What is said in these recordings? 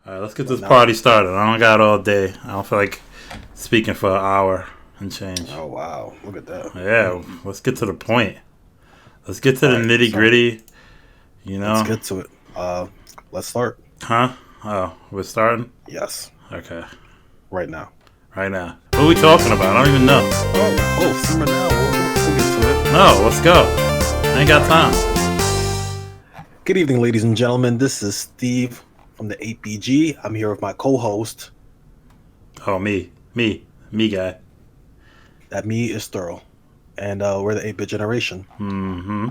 All right, let's get this party started. I don't got all day. I don't feel like speaking for an hour and change. Oh wow, look at that. Yeah, let's get to the point. Let's get to All the right, nitty so gritty. let's get to it. Let's start. Huh? Oh, we're starting? Yes, Okay. right now. Right now. What are we talking about? I don't even know. Simmer now. We'll get to it. No, let's go. I ain't got time. Good evening, ladies and gentlemen. This is Steve from the 8BG. I'm here with my co-host. Oh, me guy. That me is Thurl, and we're the 8-bit generation. Mm-hmm.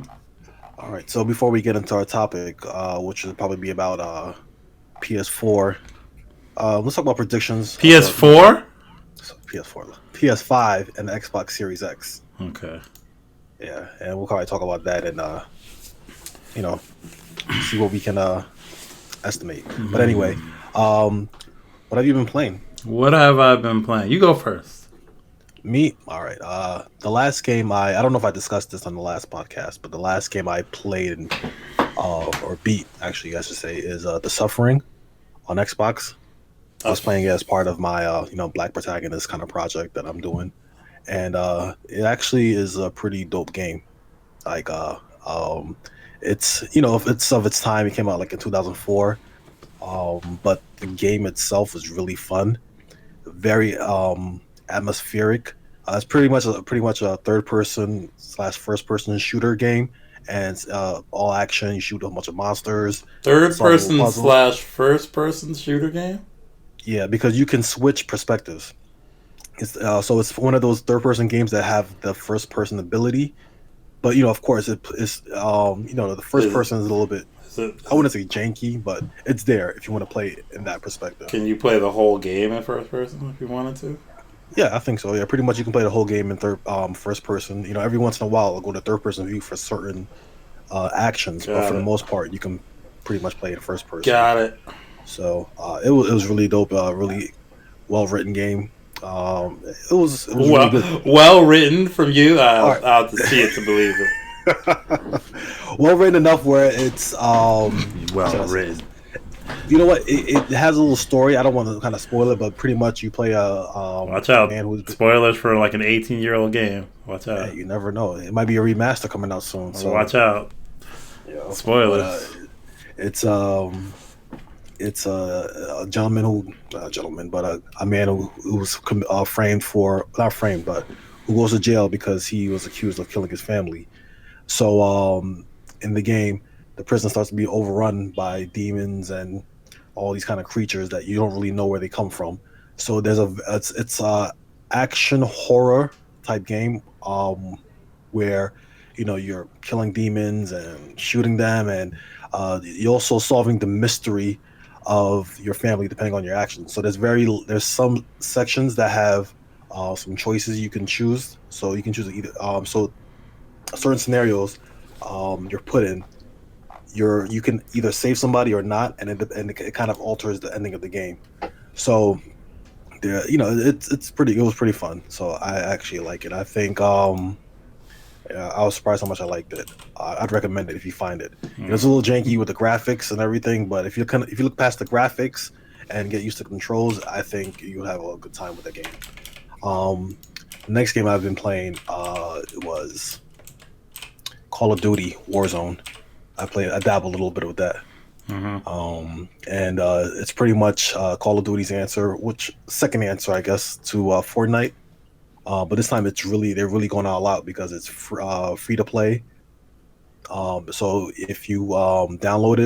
All right. So before we get into our topic, which will probably be about PS4, let's talk about predictions. PS4? PS4, PS5, and the Xbox Series X. Okay. Yeah, and we'll probably talk about that and see what we can estimate. Mm-hmm. But anyway, what have you been playing? What have I been playing? You go first. Me? All right. The last game I don't know if I discussed this on the last podcast, but the last game I played or beat, actually, I should say, is The Suffering on Xbox. I was playing it as part of my Black Protagonist kind of project that I'm doing, and it actually is a pretty dope game. Like it's if it's of its time. It came out like in 2004, but the game itself is really fun, very atmospheric. It's pretty much a third person / first person shooter game, and it's all action. You shoot a bunch of monsters. Third person / first person shooter game. Yeah, because you can switch perspectives. It's it's one of those third person games that have the first person ability, but of course it's the first person is a little bit. I wouldn't say janky, but it's there if you want to play it in that perspective. Can you play the whole game in first person if you wanted to? Yeah, I think so. Yeah, pretty much you can play the whole game in first person. Every once in a while I'll go to third person view for certain actions, but for the most part you can pretty much play it in first person. Got it. So it was really dope, really well written game. It was really good. Well written from you. I'll have to see it to believe it. Well written enough where it's well written. You know what? It has a little story. I don't want to kind of spoil it, but pretty much you play a watch out. Man who's spoilers for like an 18-year-old game. Watch out. Yeah, you never know. It might be a remaster coming out soon. So watch out. Spoilers. It's a man who's framed for not framed, but who goes to jail because he was accused of killing his family. So in the game, the prison starts to be overrun by demons and all these kind of creatures that you don't really know where they come from. So it's a action horror type game where you're killing demons and shooting them, and you're also solving the mystery of your family depending on your actions. So there's some sections that have some choices you can choose. So you can choose either so certain scenarios you're put in, you can either save somebody or not, and it kind of alters the ending of the game. So there, it was pretty fun. So I actually like it. I think I was surprised how much I liked it. I'd recommend it if you find it. It's a little janky with the graphics and everything, but if you look past the graphics and get used to the controls, I think you'll have a good time with the game. The next game I've been playing was Call of Duty Warzone. I dabble a little bit with that. Mm-hmm. And it's pretty much Call of Duty's second answer, I guess, to Fortnite. But this time they're really going all out because it's free to play. So if you download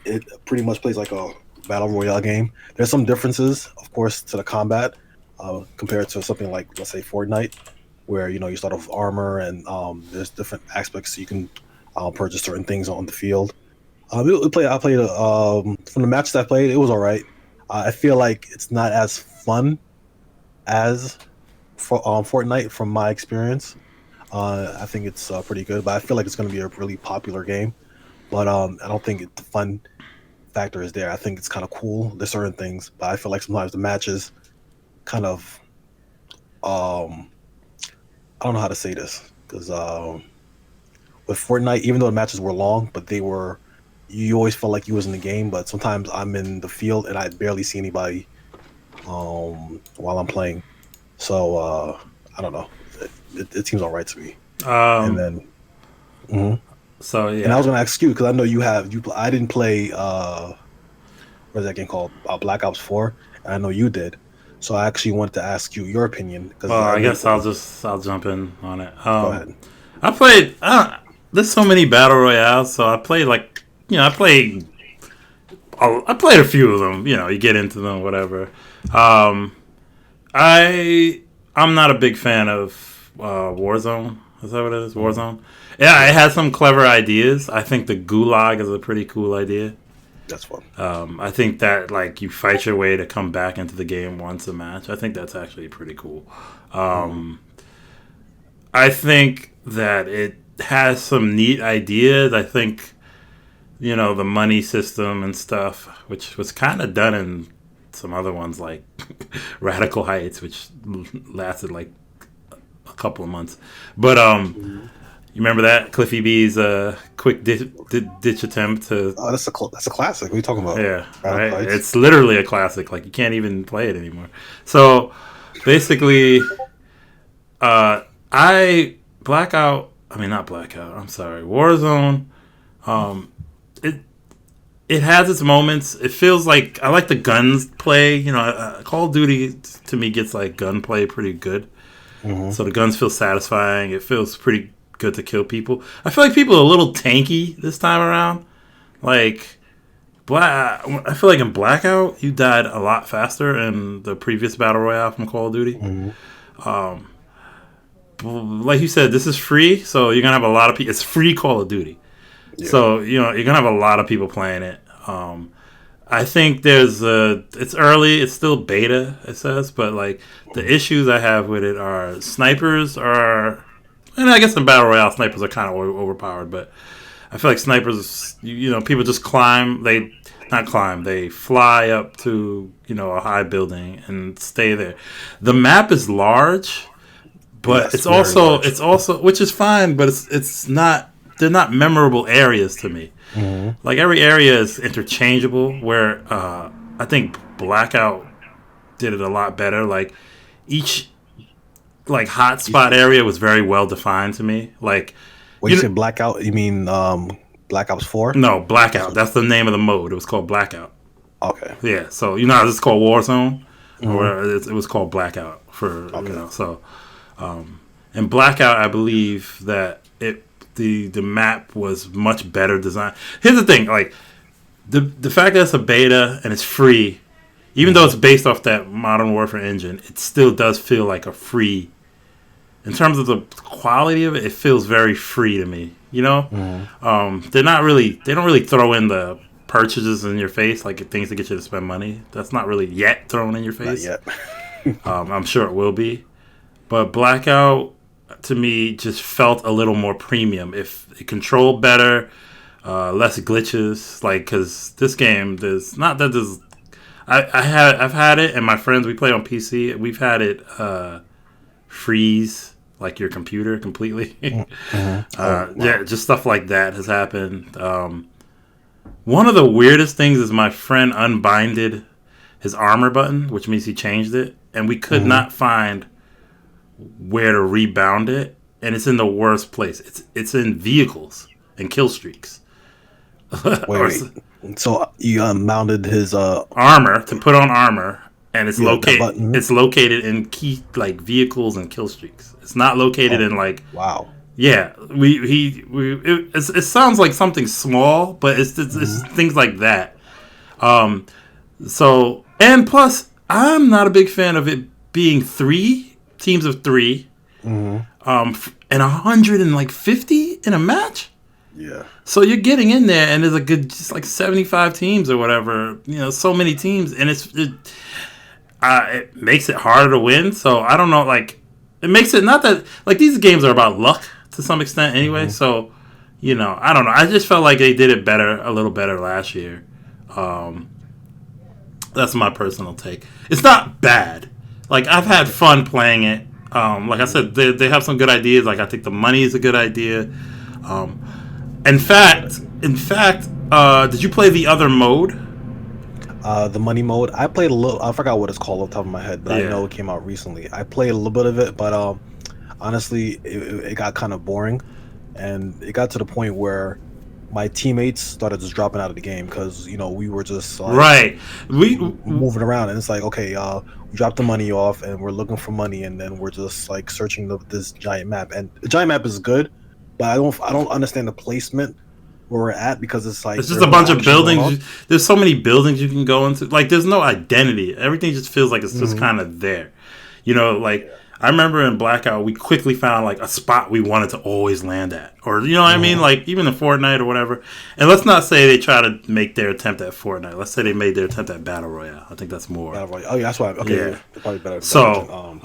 it pretty much plays like a battle royale game. There's some differences, of course, to the combat compared to something like, let's say, Fortnite, where you start off with armor and there's different aspects so you can purchase certain things on the field. I played from the matches I played, it was all right. I feel like it's not as fun as Fortnite from my experience. I think it's pretty good, but I feel like it's going to be a really popular game. But I don't think the fun factor is there. I think it's kind of cool. There's certain things, but I feel like sometimes the matches kind of I don't know how to say this because with Fortnite, even though the matches were long, but they were you always felt like you was in the game, but sometimes I'm in the field and I barely see anybody while I'm playing. So I don't know. It seems all right to me. And Um, then, mhm. so And I was yeah. gonna ask you because I know you have you. I didn't play. What is that game called? Black Ops 4. And I know you did. So I actually wanted to ask you your opinion Well, because I I know you guess I'll played. just I'll jump in on it. Go ahead. I played. There's so many battle royales, so I played like I played a few of them. You get into them, whatever. Um, I'm not a big fan of Warzone. Is that what it is? Mhm. Warzone. Yeah, it Yeah, has some clever ideas. I think the Gulag is a pretty cool idea. that's fun. I think that like you fight your way to come back into the game once a match. I think that's actually pretty cool. Mhm. Um, I think that it has some neat ideas. I think the money system and stuff, which was kind of done in some other ones like Radical Heights, which lasted like a couple of months. But Mhm. you remember that Cliffy B's quick ditch attempt to. Oh, that's a classic. What are you talking about? Yeah, Radical right. Heights. It's literally a classic. Like you can't even play it anymore. So basically, I Blackout. I mean, not Blackout. I'm sorry, Warzone. Um, it it has its moments. It feels like I like the guns play. Call of Duty to me gets like gunplay pretty good. Hmm. So the guns feel satisfying. It feels pretty good to kill people. I feel like people are a little tanky this time around. Like I feel like in Blackout, you died a lot faster in the previous battle royale from Call of Duty. Hmm. Um, like you said, this is free, so you're gonna have a lot of people. It's free Call of Duty, Yeah. so you're gonna have a lot of people playing it. I think it's early, it's still beta, it says, but like the issues I have with it are snipers are, and I guess in battle royale snipers are kind of overpowered, but I feel like snipers, people just climb. They not climb. They fly up to a high building and stay there. The map is large, but Yes, very large. it's also which is fine, but it's not. They're not memorable areas to me. Hmm. Like every area is interchangeable. Where I think Blackout did it a lot better. Like each like hotspot area was very well defined to me. Like When you you say blackout, you mean Black Ops 4? no Blackout. That's the name of the mode. It was called Blackout. Okay. Yeah, so how it's called Warzone, Hmm. or it was called Blackout for Okay. so. In Blackout, I believe that the map was much better designed. Here's the thing, like the fact that it's a beta and it's free, even though Hmm. it's based off that Modern Warfare engine, it still does feel like a free. In terms of the quality of it, it feels very free to me. Hmm. They don't really throw in the purchases in your face, like things to get you to spend money. That's not really yet thrown in your Not face. yet. I'm sure it will be. But Blackout, to me, just felt a little more premium. If it controlled better, less glitches. Like, because this game, there's not that there's. I've had it, and my friends, we play on PC. We've had it freeze like your computer completely. Hmm. Oh Yeah, wow. just stuff like that has happened. One of the weirdest things is my friend unbinded his armor button, which means he changed it, and we could Hmm. not find where to rebound it, and it's in the worst place. It's in vehicles and kill streaks, Wait, or wait. So you mounted his armor to put on armor, and yeah, that button. it's located in key like vehicles and kill streaks. It's not located Oh in like wow. yeah. It sounds like something small, but it's Hmm. things like that. Um, So, and plus, I'm not a big fan of it being three teams of three, Hmm. and 150 in a match. Yeah. So you're getting in there, and there's a good, just like 75 teams or whatever. So many teams, and it makes it harder to win. So I don't know, like it makes it not that like these games are about luck to some extent anyway. Hmm. So I don't know. I just felt like they did it a little better last year. Um, That's my personal take. It's not bad. Like I've had fun playing it. Like I said, they have some good ideas. Like I think the money is a good idea. In fact, Did you play the other mode? The money mode. I played a little. I forgot what it's called off the top of my head, but Yeah. I know it came out recently. I played a little bit of it, but honestly, it got kind of boring, and it got to the point where my teammates started just dropping out of the game because we were just like Right. We moving around, and it's like, okay, we dropped the money off, and we're looking for money, and then we're just like searching this giant map, and the giant map is good, but I don't understand the placement where we're at because it's like It's just a bunch of buildings. There's so many buildings you can go into. Like, there's no identity. Everything just feels like it's just kind of there. Like, I remember in Blackout, we quickly found, like, a spot we wanted to always land at. Or, you know what I mean? Like, even in Fortnite or whatever. And let's not say they try to make their attempt at Fortnite. Let's say they made their attempt at Battle Royale. I think that's more. Battle Royale. Oh, yeah, that's why. Okay, yeah. Probably better. So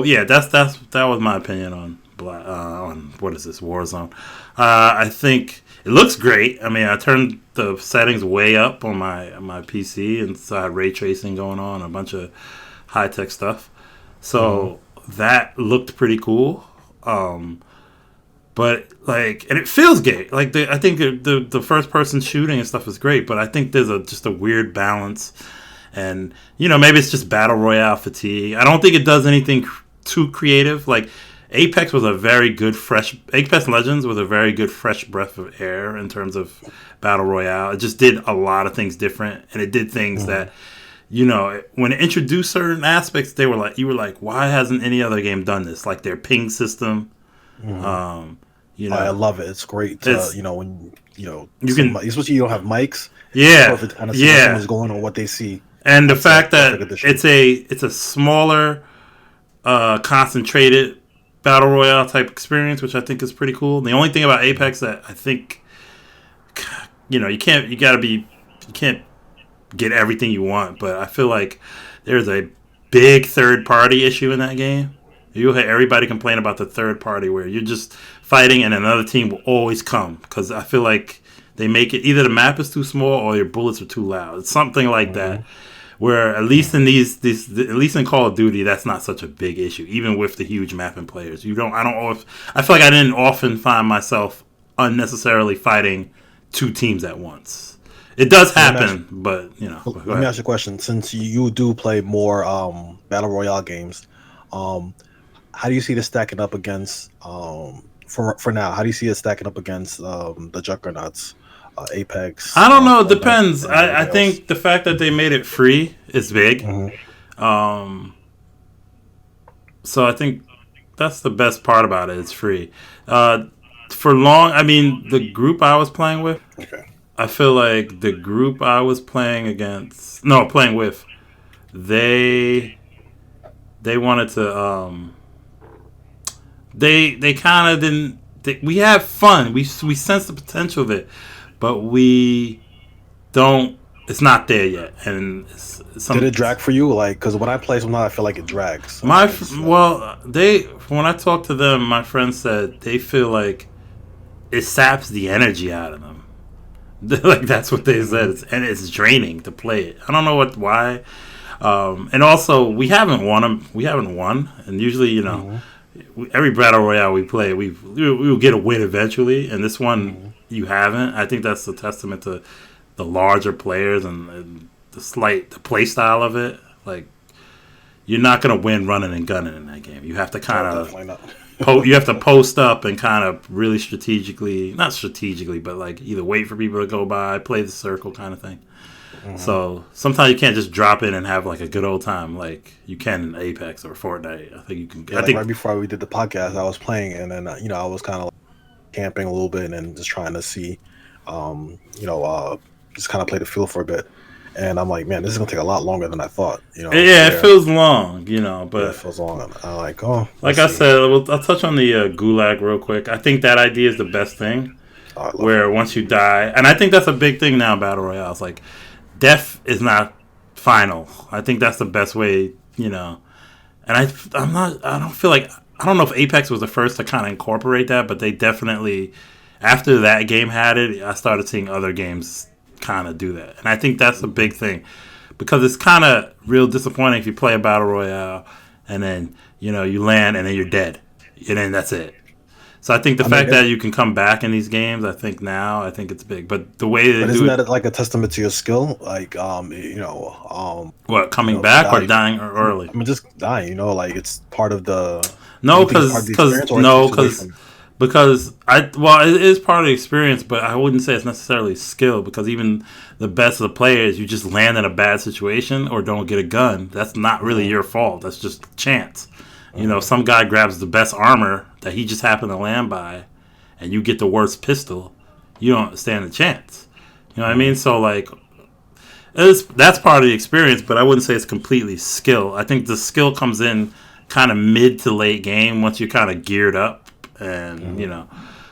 yeah, that was my opinion on what is this, Warzone. I think it looks great. I mean, I turned the settings way up on my PC, and so I had ray tracing going on, a bunch of high tech stuff. So that looked pretty cool. But like, and it feels gay. Like, I think the first person shooting and stuff is great, but I think there's just a weird balance. And, maybe it's just Battle Royale fatigue. I don't think it does anything too creative. Like, Apex Legends was a very good fresh breath of air in terms of Battle Royale. It just did a lot of things different, and it did things that, when it introduced certain aspects, you were like, why hasn't any other game done this? Like their ping system. I love it. It's great. When you can, especially you don't have mics. Yeah, it's perfect kind of see what someone's going on, what they see. And the fact that it's a smaller, concentrated Battle Royale type experience, which I think is pretty cool. The only thing about Apex that I think, you can't get everything you want, but I feel like there's a big third party issue in that game. You'll hear everybody complain about the third party where you're just fighting and another team will always come, because I feel like they make it either the map is too small or your bullets are too loud. It's something like that. Where at least in at least in Call of Duty, that's not such a big issue, even with the huge mapping players. I feel like I didn't often find myself unnecessarily fighting two teams at once. It does happen, but Let me ask you a question. Since you do play more Battle Royale games, how do you see this stacking up against for now? How do you see it stacking up against the Juggernauts? Apex. I don't know. It depends. I think the fact that they made it free is big. So I think that's the best part about it. It's free. For long, I mean, the group I was playing with. Okay. I feel like the group I was playing with, they wanted to. They kind of didn't. We have fun. We sense the potential of it. But we don't. It's not there yet, and did it drag for you? Like, because when I play sometimes, I feel like it drags. When I talked to them, my friends said they feel like it saps the energy out of them. Like, that's what they said, and it's draining to play it. I don't know why. And also, we haven't won, and usually, every battle royale we play, we will get a win eventually, and this one. You haven't. I think that's a testament to the larger players and the play style of it. Like, you're not gonna win running and gunning in that game. You have to kind of you have to post up and kind of really not strategically, but like either wait for people to go by, play the circle kind of thing. So sometimes you can't just drop in and have like a good old time like you can in Apex or Fortnite. I think you can. Yeah, right before we did the podcast, I was playing, and then I was kind of camping a little bit and just trying to see, just kind of play the field for a bit. And I'm like, man, this is gonna take a lot longer than I thought. It feels long, but it feels long. I'm like, I said, I'll touch on the gulag real quick. I think that idea is the best thing, where once you die, and I think that's a big thing now in battle royales. Like, death is not final. I think that's the best way, And I don't know if Apex was the first to kind of incorporate that, but they definitely, after that game had it, I started seeing other games kind of do that. And I think that's a big thing, because it's kind of real disappointing if you play a battle royale and then, you land and then you're dead. And then that's it. So I think the fact that you can come back in these games, I think it's big. But the way they do isn't it, that like a testament to your skill? Like, what, coming back or dying early? I mean, just dying. You know, like it's part of the. No, because it is part of the experience, but I wouldn't say it's necessarily skill, because even the best of the players, you just land in a bad situation or don't get a gun. That's not really your fault. That's just chance. You know, some guy grabs the best armor that he just happened to land by, and you get the worst pistol. You don't stand a chance. You know what I mean? So, like, that's part of the experience, but I wouldn't say it's completely skill. I think the skill comes in kind of mid to late game once you're kind of geared up, and you know.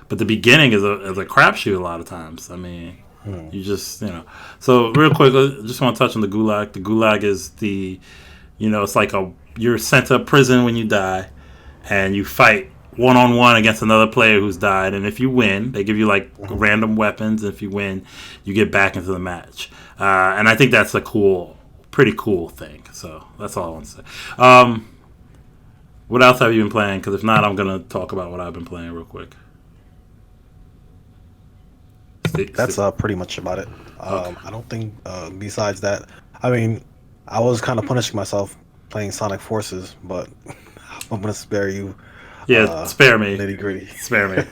But the beginning is a crapshoot a lot of times. I mean, you just, you know. So, real quick, I just want to touch on the Gulag. The Gulag is it's like you're sent to prison when you die, and you fight one-on-one against another player who's died, and if you win, they give you like random weapons, and if you win, you get back into the match. And I think that's a pretty cool thing. So that's all I want to say. What else have you been playing? Because if not, I'm going to talk about what I've been playing real quick. That's pretty much about it. Okay. I don't think besides that, I mean, I was kind of punishing myself playing Sonic Forces, but I'm gonna spare you. Yeah, spare me. Nitty gritty. Spare me.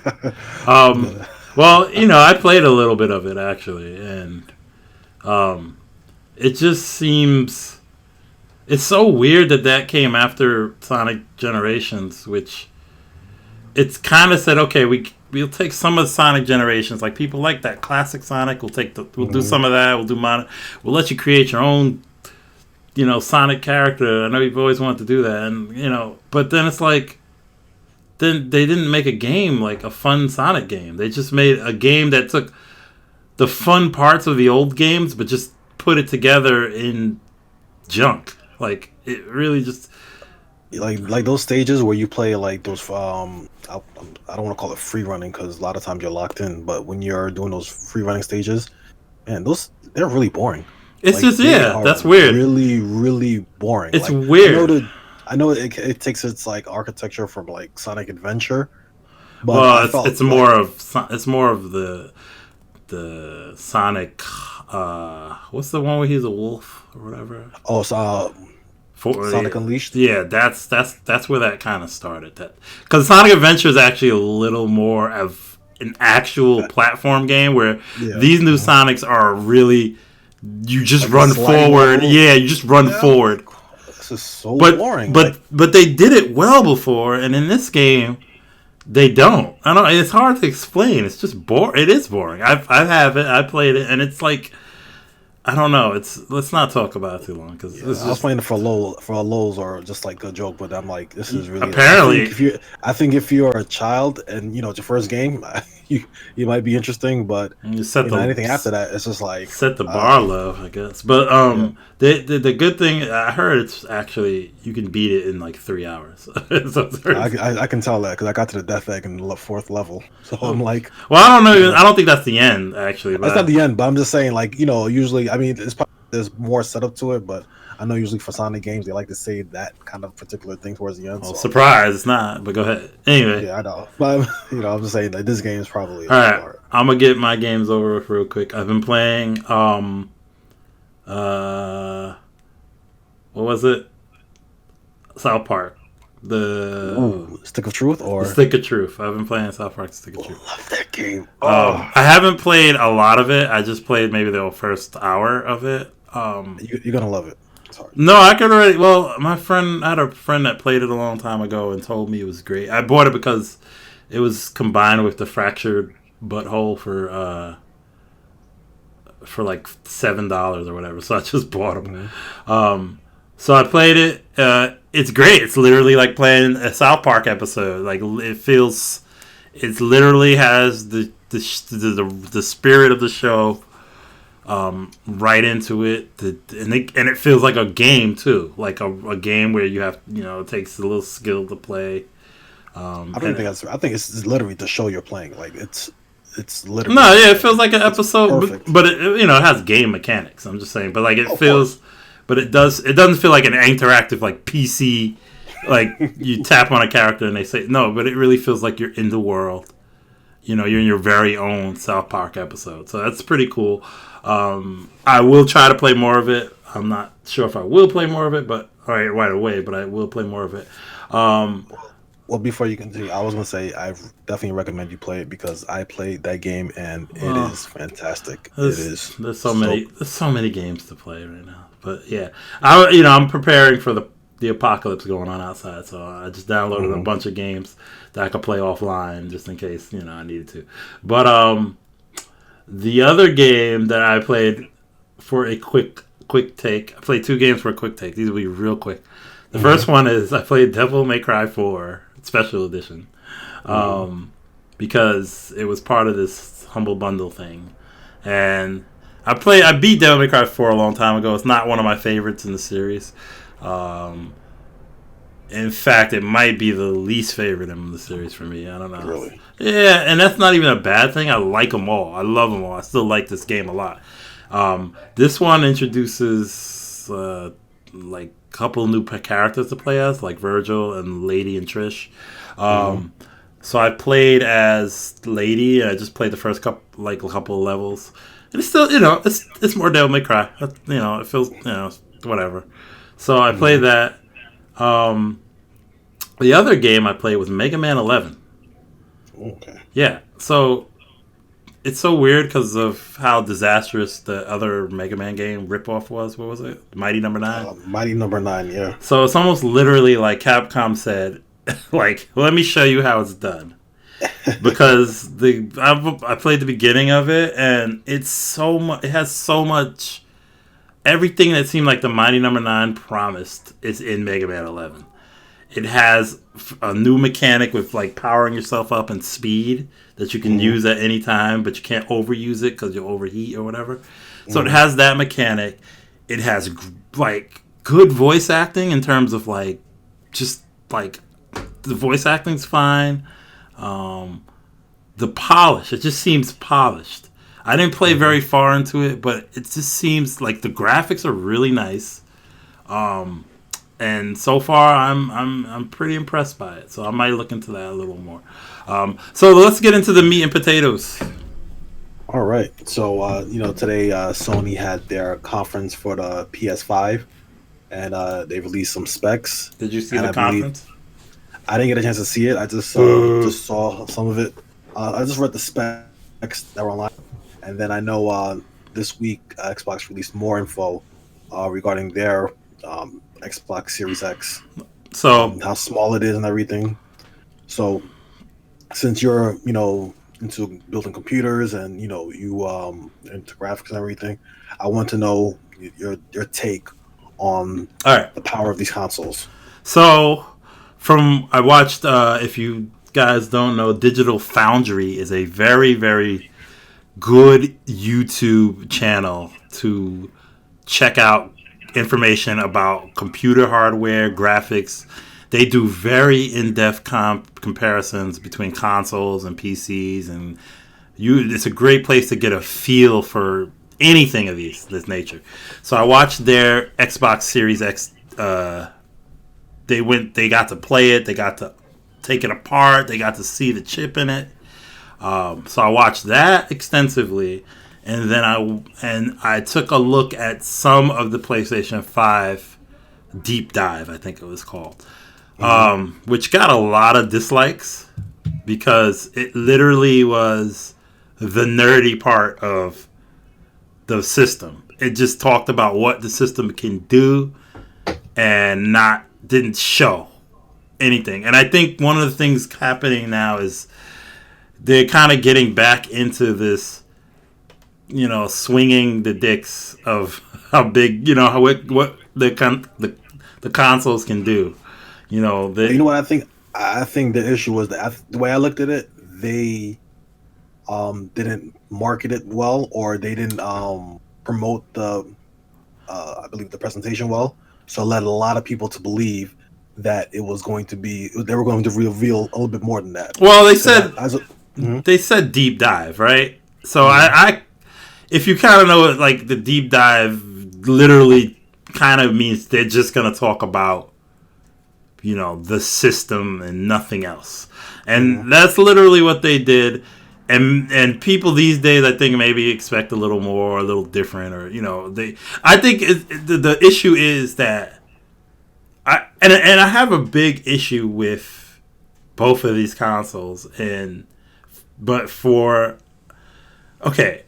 Well, I played a little bit of it actually, and it just seems it's so weird that came after Sonic Generations, which it's kind of said, okay, we'll take some of the Sonic Generations, like people like that classic Sonic. We'll do some of that. We'll let you create your own. Sonic character. I know you've always wanted to do that, and but then it's like, then they didn't make a game like a fun Sonic game. They just made a game that took the fun parts of the old games, but just put it together in junk. Like it really just like those stages where you play like those. I don't want to call it free running because a lot of times you're locked in, but when you're doing those free running stages, man, they're really boring. It's like, that's weird. Really, really boring. It's weird. I know it takes its like architecture from like Sonic Adventure, but it's more of the Sonic. What's the one where he's a wolf or whatever? Oh, Sonic Unleashed. Yeah, that's where that kind of started. Because Sonic Adventure is actually a little more of an actual platform game where these new Sonics are really. You just like run forward. Yeah, you just run forward. This is so boring. But they did it well before, and in this game, they don't. I don't. It's hard to explain. It's just boring. It is boring. I have it. I played it, and it's like, I don't know. Let's not talk about it too long because I was playing it for lols or just like a joke, but I'm like, this is really apparently. I think if you're a child and it's your first game, you might be interesting, but anything after that, it's just like set the bar low, I guess. But the good thing I heard, it's actually you can beat it in like 3 hours. So I can tell that because I got to the death egg in the 4th level, so I'm like, well, I don't know. I don't think that's the end actually. That's not the end, but I'm just saying, like usually, I mean, there's more setup to it, but I know usually for Sonic games they like to say that kind of particular thing towards the end. Oh, so. Surprise! It's not, but go ahead. Anyway, yeah, I know, but I'm just saying that this game is probably all right. Hard. I'm gonna get my games over with real quick. I've been playing. What was it? South Park. The Stick of Truth or Stick of Truth. I've been playing South Park Stick of Truth. I love that game. I haven't played a lot of it. I just played maybe the first hour of it. You're gonna love it. No, I could already. Well, I had a friend that played it a long time ago and told me it was great. I bought it because it was combined with the Fractured Butthole for like $7 or whatever. So I just bought them. Mm-hmm. So I played it. It's great. It's literally like playing a South Park episode. Like it literally has the spirit of the show. Right into it, and it feels like a game too, like a game where you have it takes a little skill to play. I think it's literally the show you're playing. Like it's literally it feels like an episode, but it has game mechanics. I'm just saying, but like it feels, but it doesn't feel like an interactive like PC like you tap on a character and they say no, but it really feels like you're in the world. You know, you're in your very own South Park episode. So that's pretty cool. I will try to play more of it. I'm not sure if I will play more of it, but right away. But I will play more of it. Well, before you continue, I was gonna say I definitely recommend you play it because I played that game and it is fantastic. There's so many games to play right now. But yeah, I'm preparing for the apocalypse going on outside, so I just downloaded a bunch of games that I could play offline just in case I needed to. But the other game that I played for a quick take, I played 2 games for a quick take. These will be real quick. The first one is I played Devil May Cry 4 Special Edition because it was part of this Humble Bundle thing, and I beat Devil May Cry 4 a long time ago. It's not one of my favorites in the series. In fact, it might be the least favorite in the series for me. I don't know. Really? Yeah, and that's not even a bad thing. I like them all. I love them all. I still like this game a lot. This one introduces like a couple new characters to play as, like Virgil and Lady and Trish. So I played as Lady, and I just played the first couple of levels. And it's still, it's more Devil May Cry. It feels, whatever. So I played that. The other game I played was Mega Man 11. Okay. Yeah. So it's so weird because of how disastrous the other Mega Man game ripoff was. What was it? Mighty Number 9? Mighty Number 9, yeah. So it's almost literally like Capcom said, like, let me show you how it's done. Because I played the beginning of it, and it has so much. Everything that seemed like the Mighty Number 9 promised is in Mega Man 11. It has a new mechanic with like powering yourself up and speed that you can use at any time, but you can't overuse it because you'll overheat or whatever. So it has that mechanic. It has like good voice acting in terms of like just like the voice acting's fine. The polish, it just seems polished. I didn't play very far into it, but it just seems like the graphics are really nice. And so far, I'm pretty impressed by it. So I might look into that a little more. So let's get into the meat and potatoes. All right. So today Sony had their conference for the PS5, and they released some specs. Did you see the conference? I didn't get a chance to see it. I just saw some of it. I just read the specs that were online, and then I know this week Xbox released more info regarding their Xbox Series X. So how small it is and everything. So since you're into building computers and you into graphics and everything, I want to know your take on the power of these consoles. So I watched, if you guys don't know, Digital Foundry is a very, very good YouTube channel to check out information about computer hardware, graphics. They do very in-depth comparisons between consoles and PCs, and it's a great place to get a feel for anything of this nature. So I watched their Xbox Series X. They got to play it. They got to take it apart. They got to see the chip in it. So I watched that extensively, and then I took a look at some of the PlayStation 5 deep dive, I think it was called, which got a lot of dislikes because it literally was the nerdy part of the system. It just talked about what the system can do and didn't show anything. And I think one of the things happening now is they're kind of getting back into this, swinging the dicks of how big, what the consoles can do. You know what I think? I think the issue was that the way I looked at it, they didn't market it well, or they didn't promote I believe the presentation well. So it led a lot of people to believe that they were going to reveal a little bit more than that. Well, they said deep dive, right? So I if you kind of know it, like the deep dive literally kind of means they're just going to talk about the system and nothing else. And that's literally what they did. And people these days, I think, maybe expect a little more, a little different, or I think the issue is that I have a big issue with both of these consoles, okay,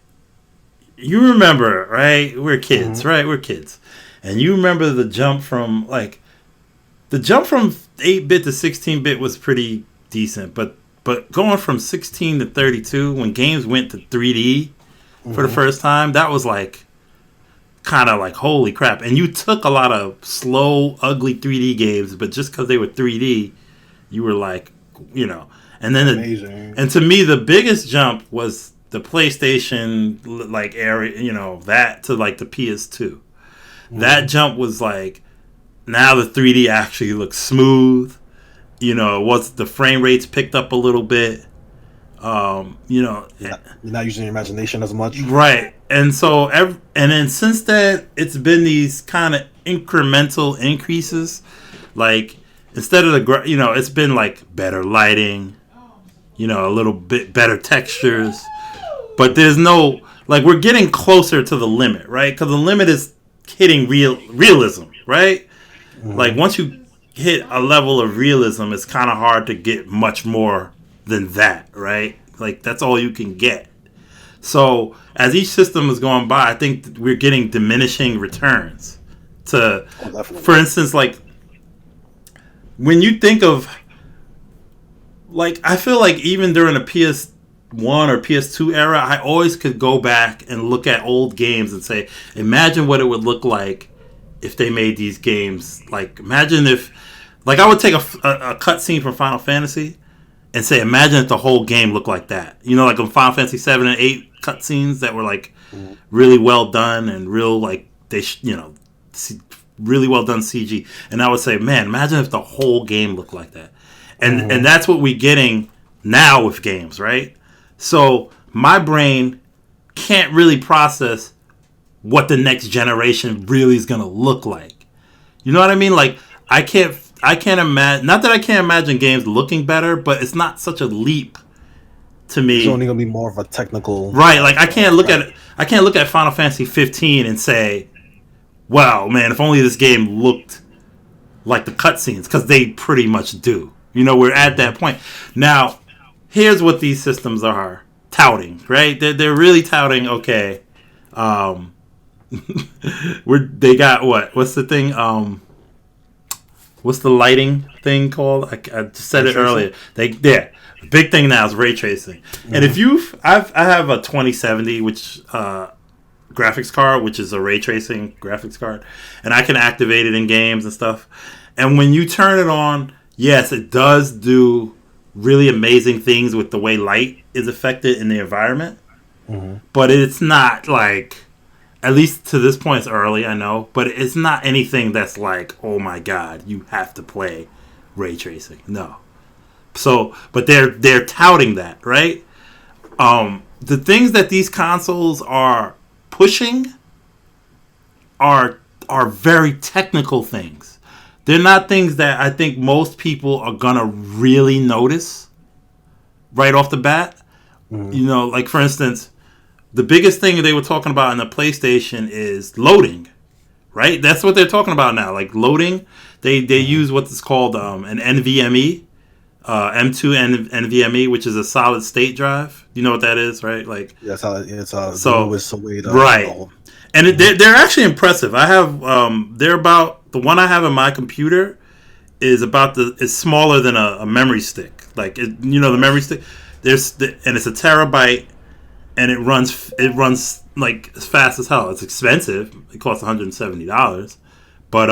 you remember, right? We're kids, right? We're kids, and you remember the jump from 8-bit to 16-bit was pretty decent, but going from 16 to 32, when games went to 3D for the first time, that was kind of holy crap. And you took a lot of slow, ugly 3D games, but just because they were 3D, you were and then and to me, the biggest jump was the PlayStation area, that to the PS2. That jump was now the 3D actually looks smooth. The frame rates picked up a little bit. You're not using your imagination as much, right? And so, and then since then, it's been these kind of incremental increases. Instead of it's been better lighting, a little bit better textures, but there's no we're getting closer to the limit, right? Because the limit is hitting realism, right? Once you hit a level of realism, it's kind of hard to get much more than that, right? That's all you can get. So as each system is going by, I think we're getting diminishing returns. For instance, when you think of I feel even during the PS1 or PS2 era, I always could go back and look at old games and say, imagine what it would look like if they made these games. Imagine if I would take a cutscene from Final Fantasy and say, imagine if the whole game looked like that. In Final Fantasy 7 and 8 cutscenes that were really well done and real really well done CG. And I would say, man, imagine if the whole game looked like that. And that's what we're getting now with games, right? So my brain can't really process what the next generation really is going to look like. You know what I mean? I can't imagine, not that I can't imagine games looking better, but it's not such a leap to me. It's only going to be more of a technical, right? I can't look at Final Fantasy 15 and say, wow, man, if only this game looked like the cutscenes, because they pretty much do. We're at that point. Now, here's what these systems are touting, right? They're really touting, okay, they got what's the thing, what's the lighting thing called? I just said it earlier. The big thing now is ray tracing. And if I have a 2070, which graphics card, which is a ray tracing graphics card, and I can activate it in games and stuff. And when you turn it on, yes, it does do really amazing things with the way light is affected in the environment. But it's not at least to this point, it's early, I know, but it's not anything that's oh my god, you have to play ray tracing. No. So, but they're touting that, right? The things that these consoles are pushing are very technical things. They're not things that I think most people are gonna really notice right off the bat. For instance, the biggest thing they were talking about in the PlayStation is loading, right? That's what they're talking about now. Loading, they use what's called an NVMe, M2 NVMe, which is a solid state drive. You know what that is, right? It's so right. And they're actually impressive. I have they're about, the one I have in my computer is is smaller than a memory stick. The memory stick, and it's a terabyte. And it runs as fast as hell. It's expensive. It costs $170. But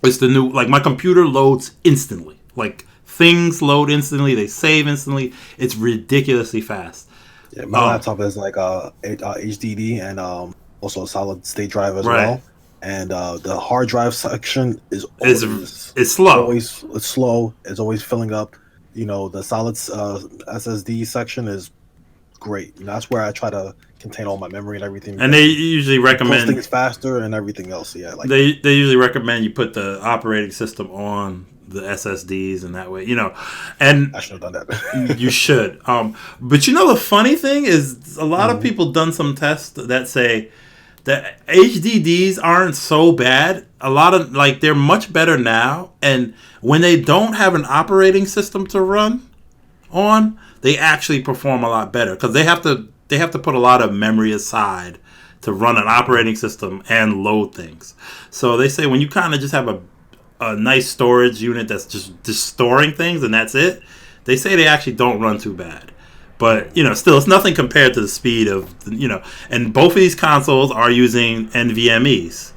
it's the new, my computer loads instantly. Things load instantly. They save instantly. It's ridiculously fast. Yeah, my laptop is HDD and also a solid state drive as well. And the hard drive section is it's slow. It's slow. It's always filling up. The solid SSD section is great. That's where I try to contain all my memory and everything. And they usually recommend things faster and everything else. Yeah, like they usually recommend you put the operating system on the SSDs, and that way, and I should have done that. you should. But the funny thing is, a lot of people done some tests that say that HDDs aren't so bad. A lot of they're much better now, and when they don't have an operating system to run on, they actually perform a lot better because they have to put a lot of memory aside to run an operating system and load things. So they say when you kind of just have a nice storage unit that's just storing things and that's it, they say they actually don't run too bad. But, still, it's nothing compared to the speed of, and both of these consoles are using NVMe's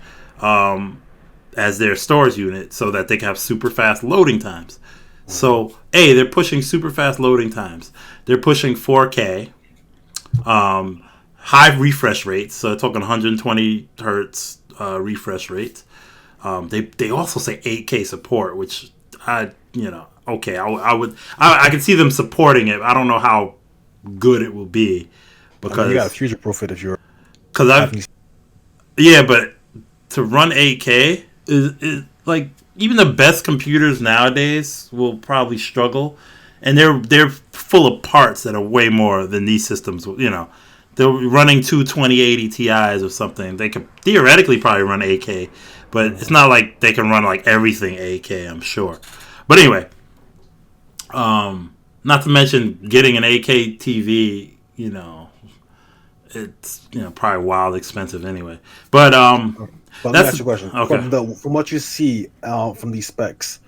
as their storage unit so that they can have super fast loading times. So, they're pushing super fast loading times. They're pushing 4K, high refresh rates, so they're talking 120 hertz refresh rates. They also say 8K support, which I can see them supporting it. I don't know how good it will be because you got to future proof it if you're. But to run 8K is like even the best computers nowadays will probably struggle, and they're full of parts that are way more than these systems. They're running two 2080 Ti's or something. They could theoretically probably run 8K, but it's not like they can run like everything 8K, I'm sure. But anyway, not to mention getting an 8K TV, it's probably wild expensive anyway. But let me ask you a question. Okay. From what you see from these specs,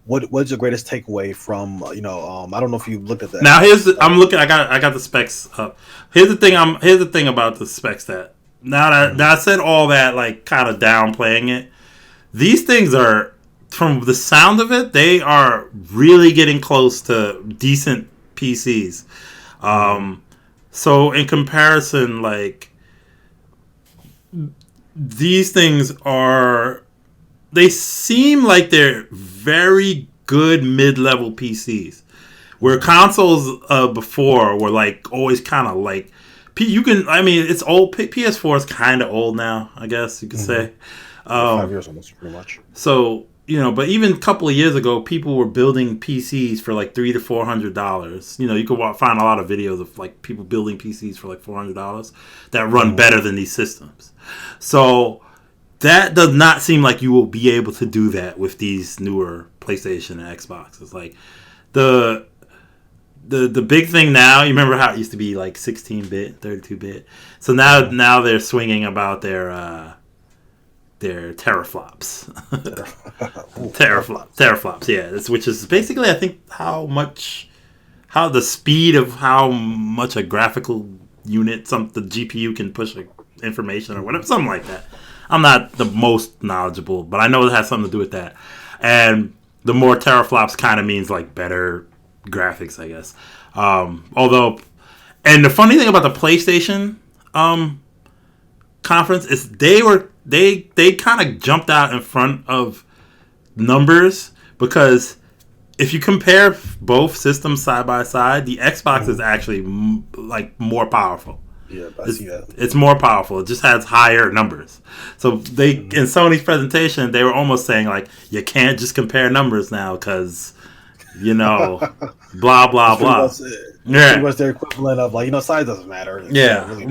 what's your greatest takeaway from I don't know if you looked at that. Now I got the specs up. Here's the thing about the specs that now I said all that like kind of downplaying it. These things are, from the sound of it, they are really getting close to decent PCs. So in comparison, like these things they seem like they're very good mid-level PCs, where consoles before were like always kind of like it's old. PS4 is kind of old now, I guess you could say. 5 years almost, pretty much. So but even a couple of years ago, people were building PCs for like $300 to $400. You could find a lot of videos of like people building PCs for like $400 that run better than these systems. So that does not seem like you will be able to do that with these newer PlayStation and Xbox. It's like the big thing now. You remember how it used to be like 16-bit, 32-bit. So now they're swinging about their teraflops. teraflops, yeah. Which is basically, I think, how the speed of how much a graphical unit, the GPU can push information or whatever, something like that. I'm not the most knowledgeable, but I know it has something to do with that. And the more teraflops kind of means like better graphics, I guess. And the funny thing about the PlayStation conference is they kind of jumped out in front of numbers, because if you compare both systems side by side, the Xbox is actually like more powerful. Yeah, I see that. It's more powerful. It just has higher numbers. So in Sony's presentation, they were almost saying like, you can't just compare numbers now because, blah blah blah. Pretty much their equivalent of like, size doesn't matter. Yeah, really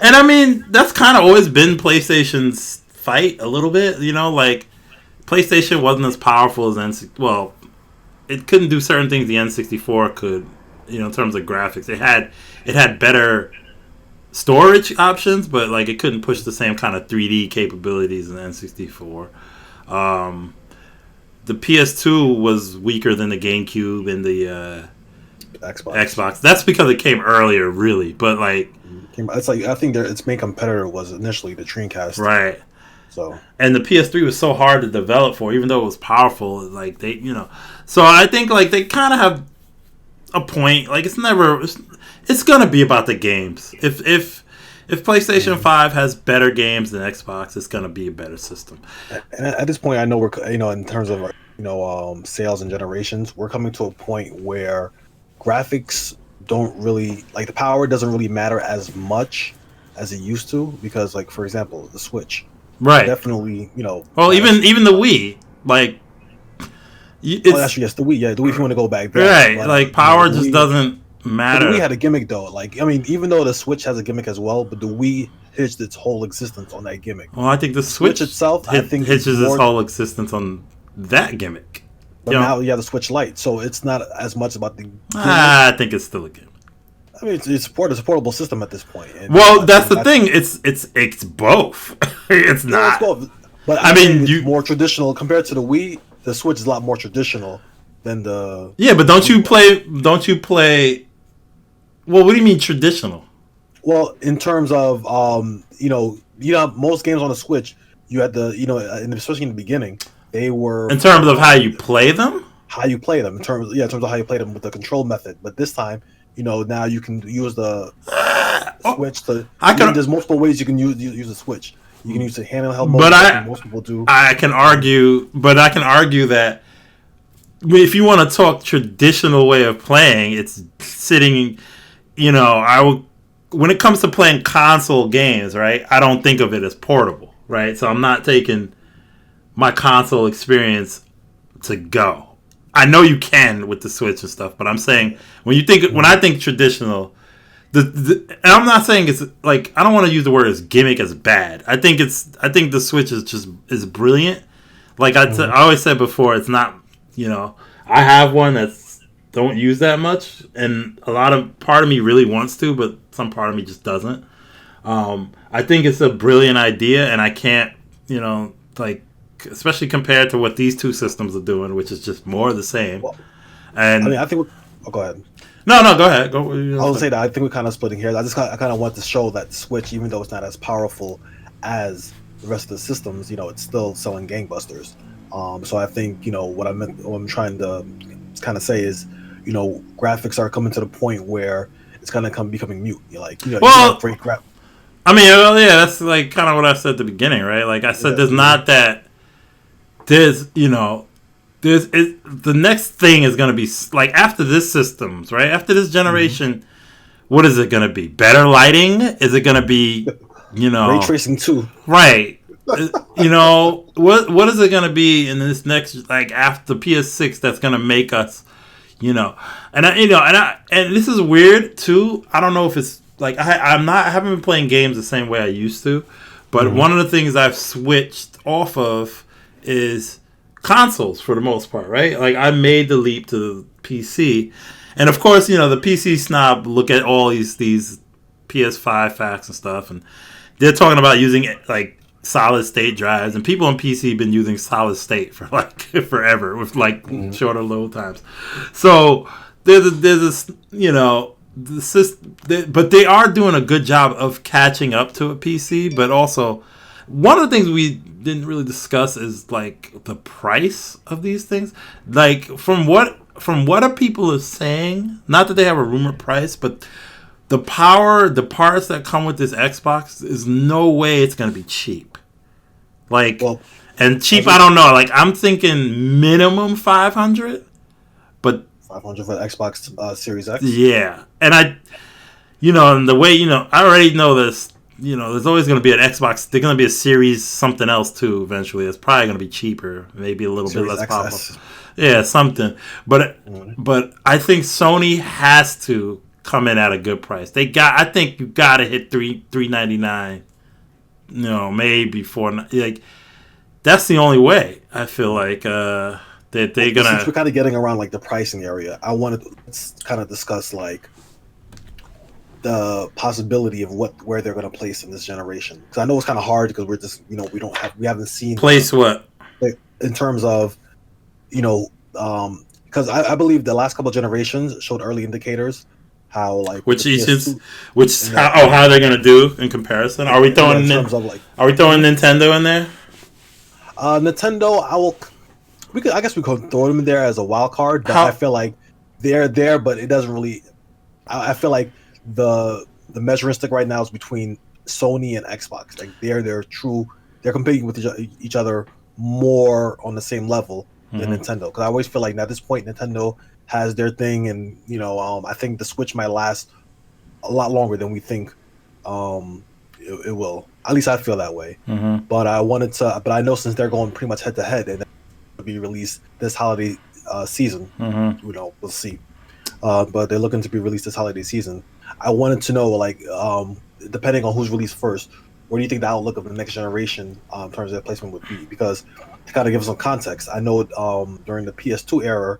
and I mean that's kind of always been PlayStation's fight a little bit. Like PlayStation wasn't as powerful as Well, it couldn't do certain things the N64 could. In terms of graphics, it had better storage options, but like it couldn't push the same kind of 3D capabilities in the N64. The PS2 was weaker than the GameCube and the Xbox. That's because it came earlier, really. But like, it's like I think its main competitor was initially the Dreamcast, right? So, and the PS3 was so hard to develop for, even though it was powerful. Like they, so I think like they kind of have a point. Like it's gonna be about the games. If PlayStation 5 has better games than Xbox, it's gonna be a better system. And at this point, I know we're in terms of sales and generations, we're coming to a point where graphics don't really like the power doesn't really matter as much as it used to because, like for example, the Switch, Right. definitely Well, even the Wii, like oh, it's actually yes, the Wii, yeah, the Wii if you want to go back there, right. but Like you know power the just Wii, doesn't but the Wii matter. had a gimmick though. Like I mean, even though the Switch has a gimmick as well, but the Wii hinged its whole existence on that gimmick. Well, I think the The Switch Switch itself, I think, is hitches its more. whole existence on that gimmick. But now you have the Switch Lite, so it's not as much about the gimmick. I think it's still a gimmick. I mean, it's a portable system at this point. And Well, I that's think the thing. It's both. It's yeah, not. let's go. But I mean, it's more traditional compared to the Wii. The Switch is a lot more traditional than the. Yeah, but don't Wii you was. play? Don't you play? Well, what do you mean traditional? Well, in terms of most games on the Switch, you had the especially in the beginning, they were In terms of how you play them? how you play them in terms of how you play them with the control method. But this time, now you can use the Switch to. There's multiple ways you can use the Switch. You can use the handheld mode, like most people do. I can argue that if you want to talk traditional way of playing, it's sitting. When it comes to playing console games, right? I don't think of it as portable, right? So I'm not taking my console experience to go. I know you can with the Switch and stuff, but I'm saying when I think traditional, and I'm not saying it's like I don't want to use the word as gimmick as bad. I think the Switch is brilliant. Like I always said before, it's not I have one that's don't use that much, and part of me really wants to, but some part of me just doesn't. I think it's a brilliant idea, and I can't especially compared to what these two systems are doing, which is just more of the same. Well, And I mean, I think. Go ahead. No, go ahead. Go. I would say that I think we're kind of splitting hairs. I kind of want to show that Switch, even though it's not as powerful as the rest of the systems, it's still selling gangbusters. So I think what I'm trying to kind of say is, graphics are coming to the point where it's kind of becoming mute. Well, great graphics. I mean, yeah, that's like kind of what I said at the beginning, right? Like I said, there's not that. There's the next thing is going to be like after this systems, right? After this generation, what is it going to be? Better lighting? Is it going to be, ray tracing too? Right. What is it going to be in this next like after PS6 that's going to make us, and this is weird too. I don't know if it's like I haven't been playing games the same way I used to, but one of the things I've switched off of is consoles for the most part, right? Like I made the leap to the PC, and of course, the PC snob look at all these PS5 facts and stuff, and they're talking about using like solid state drives, and people on PC have been using solid state for like forever with like shorter load times. So there's this, the system, but they are doing a good job of catching up to a PC, but also. One of the things we didn't really discuss is like the price of these things. Like from what are people are saying, not that they have a rumored price, but the parts that come with this Xbox is no way it's going to be cheap. Like and cheap, I don't know. Like I'm thinking minimum 500, but 500 for the Xbox Series X. Yeah, and and the way I already know this. There's always going to be an Xbox. There's going to be a Series something else too. Eventually, it's probably going to be cheaper, maybe a little Series bit less XS. powerful. Yeah, something. But I think Sony has to come in at a good price. I think you got to hit $399. Maybe $4. Like that's the only way. I feel like that they're gonna. Since we're kind of getting around like the pricing area, I wanted to kind of discuss like. The possibility of where they're going to place in this generation, because I know it's kind of hard because we're just we haven't seen place what in terms of because I believe the last couple of generations showed early indicators how like how they're going to do in comparison. Are we throwing are we throwing Nintendo in there? Nintendo, I guess we could throw them in there as a wild card, but I feel like they're there, but it doesn't really. I feel like. The measuring stick right now is between Sony and Xbox. Like they're competing with each other more on the same level than Nintendo. Because I always feel like at this point Nintendo has their thing, and I think the Switch might last a lot longer than we think it will. At least I feel that way. Mm-hmm. But I know since they're going pretty much head to head, and it'll be released this holiday season. Mm-hmm. We'll see. But they're looking to be released this holiday season. I wanted to know, like, depending on who's released first, what do you think the outlook of the next generation in terms of their placement would be? Because to kind of give some context, I know during the PS2 era,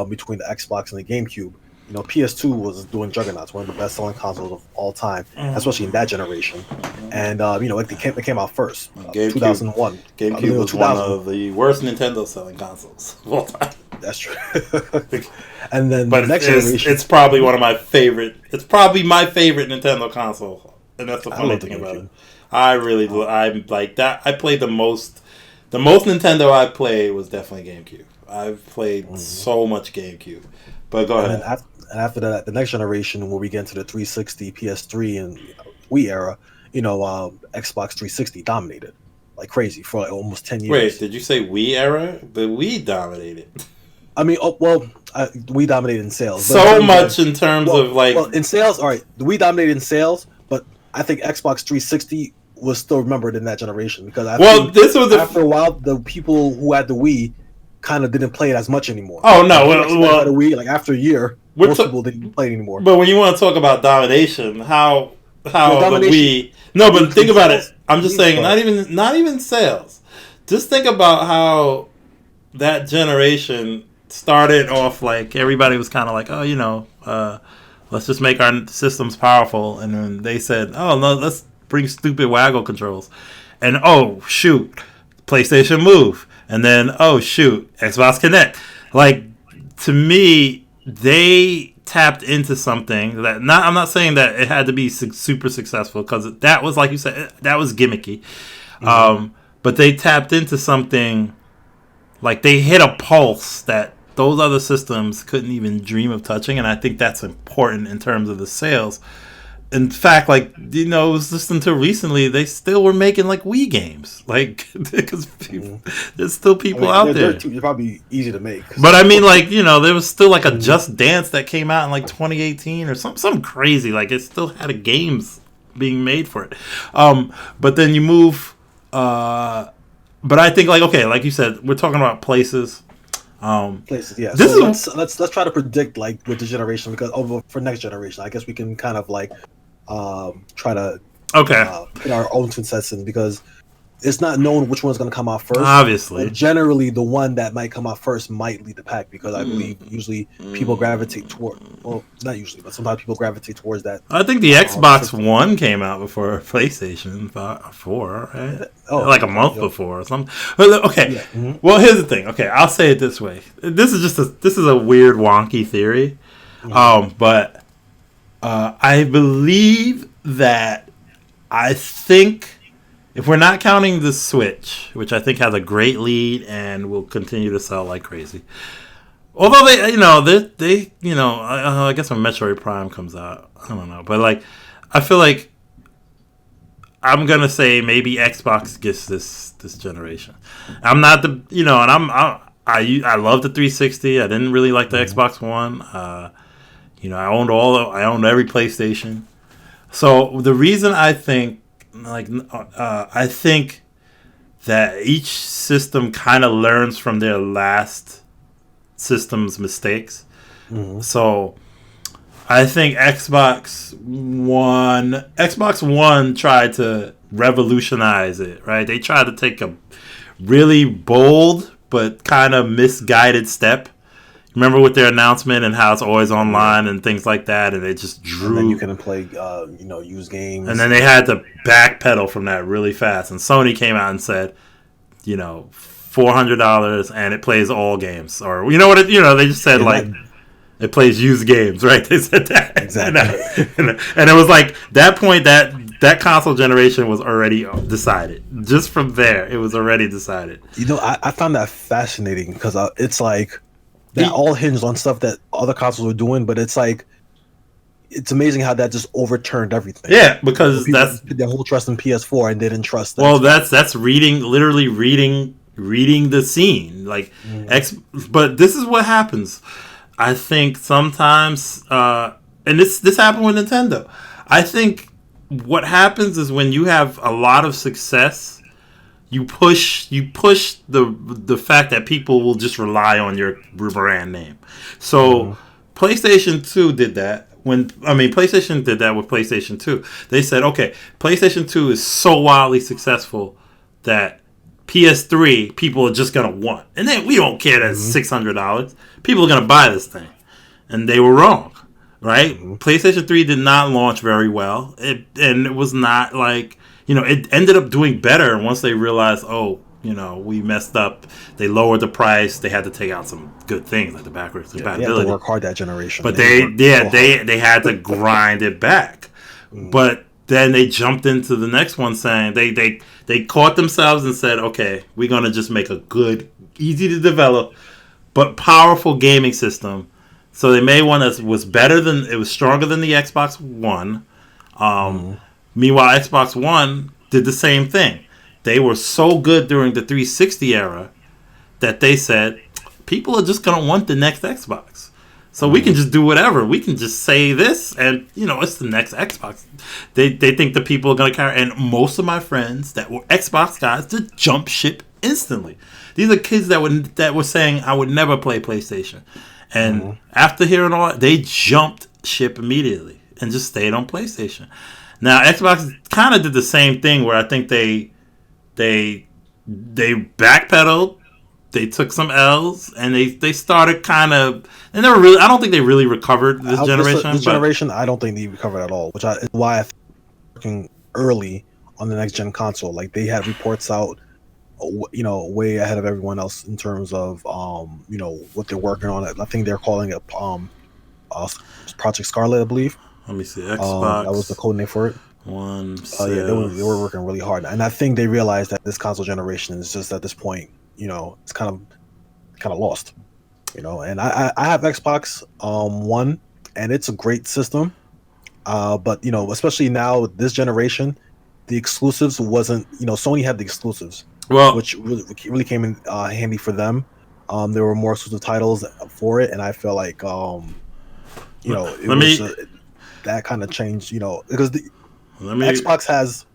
between the Xbox and the GameCube, PS2 was doing juggernauts, one of the best-selling consoles of all time, especially in that generation. And it came out first, 2001. GameCube was one of the worst Nintendo-selling consoles of all time. That's true. And then but the next generation, it's probably one of my favorite. It's probably my favorite Nintendo console, and that's the funny thing about it. I really do. I'm like that. I played the most. The most Nintendo I played was definitely GameCube. I've played so much GameCube. But go ahead. And after that, the next generation, where we get into the 360, PS3, and Wii era, Xbox 360 dominated like crazy for like almost 10 years. Wait, did you say Wii era? The Wii dominated. I mean, Wii dominated in sales. So much in terms of like... Well, in sales, all right, the Wii dominated in sales, but I think Xbox 360 was still remembered in that generation because after a while, the people who had the Wii kind of didn't play it as much anymore. Oh, no. Well, the Wii, like after a year, most people didn't play it anymore. But when you want to talk about domination, how the Wii... No, but think about it. I'm just saying, not even sales. Just think about how that generation started off like everybody was kind of like, let's just make our systems powerful. And then they said, oh, no, let's bring stupid waggle controls. And, oh, shoot, PlayStation Move. And then, oh, shoot, Xbox Kinect. Like, to me, they tapped into something that I'm not saying that it had to be super successful because that was, like you said, that was gimmicky. Mm-hmm. But they tapped into something, like they hit a pulse that those other systems couldn't even dream of touching, and I think that's important in terms of the sales. In fact, like, it was just until recently they still were making like Wii games, like because there's still people out there. They're probably easy to make. But I mean, like, there was still like a Just Dance that came out in like 2018 or something crazy. Like it still had a games being made for it. But then you move. But I think like you said, we're talking about places. Places, yeah. Let's try to predict like with the generation because for next generation, I guess we can kind of like try to put our own 2 cents in because it's not known which one's going to come out first. Obviously, but generally the one that might come out first might lead the pack because I believe usually people gravitate toward. Well, not usually, but sometimes people gravitate towards that. I think the Xbox One came out before PlayStation 4, right? Like a month before or something. But, okay, yeah. Mm-hmm. Well, here's the thing. Okay, I'll say it this way. This is a weird, wonky theory, but I believe that I think. If we're not counting the Switch, which I think has a great lead and will continue to sell like crazy, although they I guess when Metroid Prime comes out, I don't know, but like, I feel like I'm gonna say maybe Xbox gets this generation. I'm not the and I love the 360. I didn't really like the Xbox One. I owned every PlayStation. So the reason I think. I think that each system kind of learns from their last system's mistakes. Mm-hmm. So I think Xbox One tried to revolutionize it, right? They tried to take a really bold but kind of misguided step. Remember with their announcement and how it's always online and things like that, and it just drew. And then you can play, use games. And then they had to backpedal from that really fast. And Sony came out and said, $400 and it plays all games, or they just said it plays used games, right? They said that exactly, and it was like that point that console generation was already decided. Just from there, it was already decided. I found that fascinating because it's like. That all hinged on stuff that other consoles were doing, but it's like it's amazing how that just overturned everything. Yeah, because that's their whole trust in PS4 and didn't trust that. Well, that's literally reading the scene. Like but this is what happens. I think sometimes, and this happened with Nintendo. I think what happens is when you have a lot of success, you push the fact that people will just rely on your brand name. So PlayStation 2 did that. PlayStation did that with PlayStation 2. They said, okay, PlayStation 2 is so wildly successful that PS3 people are just gonna want, and then we don't care that it's $600. People are gonna buy this thing, and they were wrong, right? PlayStation 3 did not launch very well. It was not like, it ended up doing better once they realized, we messed up. They lowered the price. They had to take out some good things like the backwards compatibility. They had to work hard that generation, but they had to grind it back. But then they jumped into the next one saying they caught themselves and said, okay, we're going to just make a good, easy to develop, but powerful gaming system. So they made one that was stronger than the Xbox One. Meanwhile, Xbox One did the same thing. They were so good during the 360 era that they said, people are just going to want the next Xbox. So we can just do whatever. We can just say this, and it's the next Xbox. They think the people are gonna carry. And most of my friends that were Xbox guys just jump ship instantly. These are kids that were saying I would never play PlayStation, and after hearing all that, they jumped ship immediately and just stayed on PlayStation. Now Xbox kind of did the same thing, where I think they backpedaled. They took some L's, and they started kind of, and they were really, I don't think they really recovered this generation. This generation, I don't think they recovered at all, which is why I think working early on the next gen console. Like, they had reports out, way ahead of everyone else in terms of, what they're working on. I think they're calling it Project Scarlet, I believe. Let me see, Xbox. That was the code name for it. They were working really hard, and I think they realized that this console generation is just at this point, it's kind of lost, and I have Xbox One, and it's a great system, but especially now this generation, the exclusives wasn't, Sony had the exclusives, which really came in handy for them. There were more exclusive titles for it, and I feel like that kind of changed, because Xbox has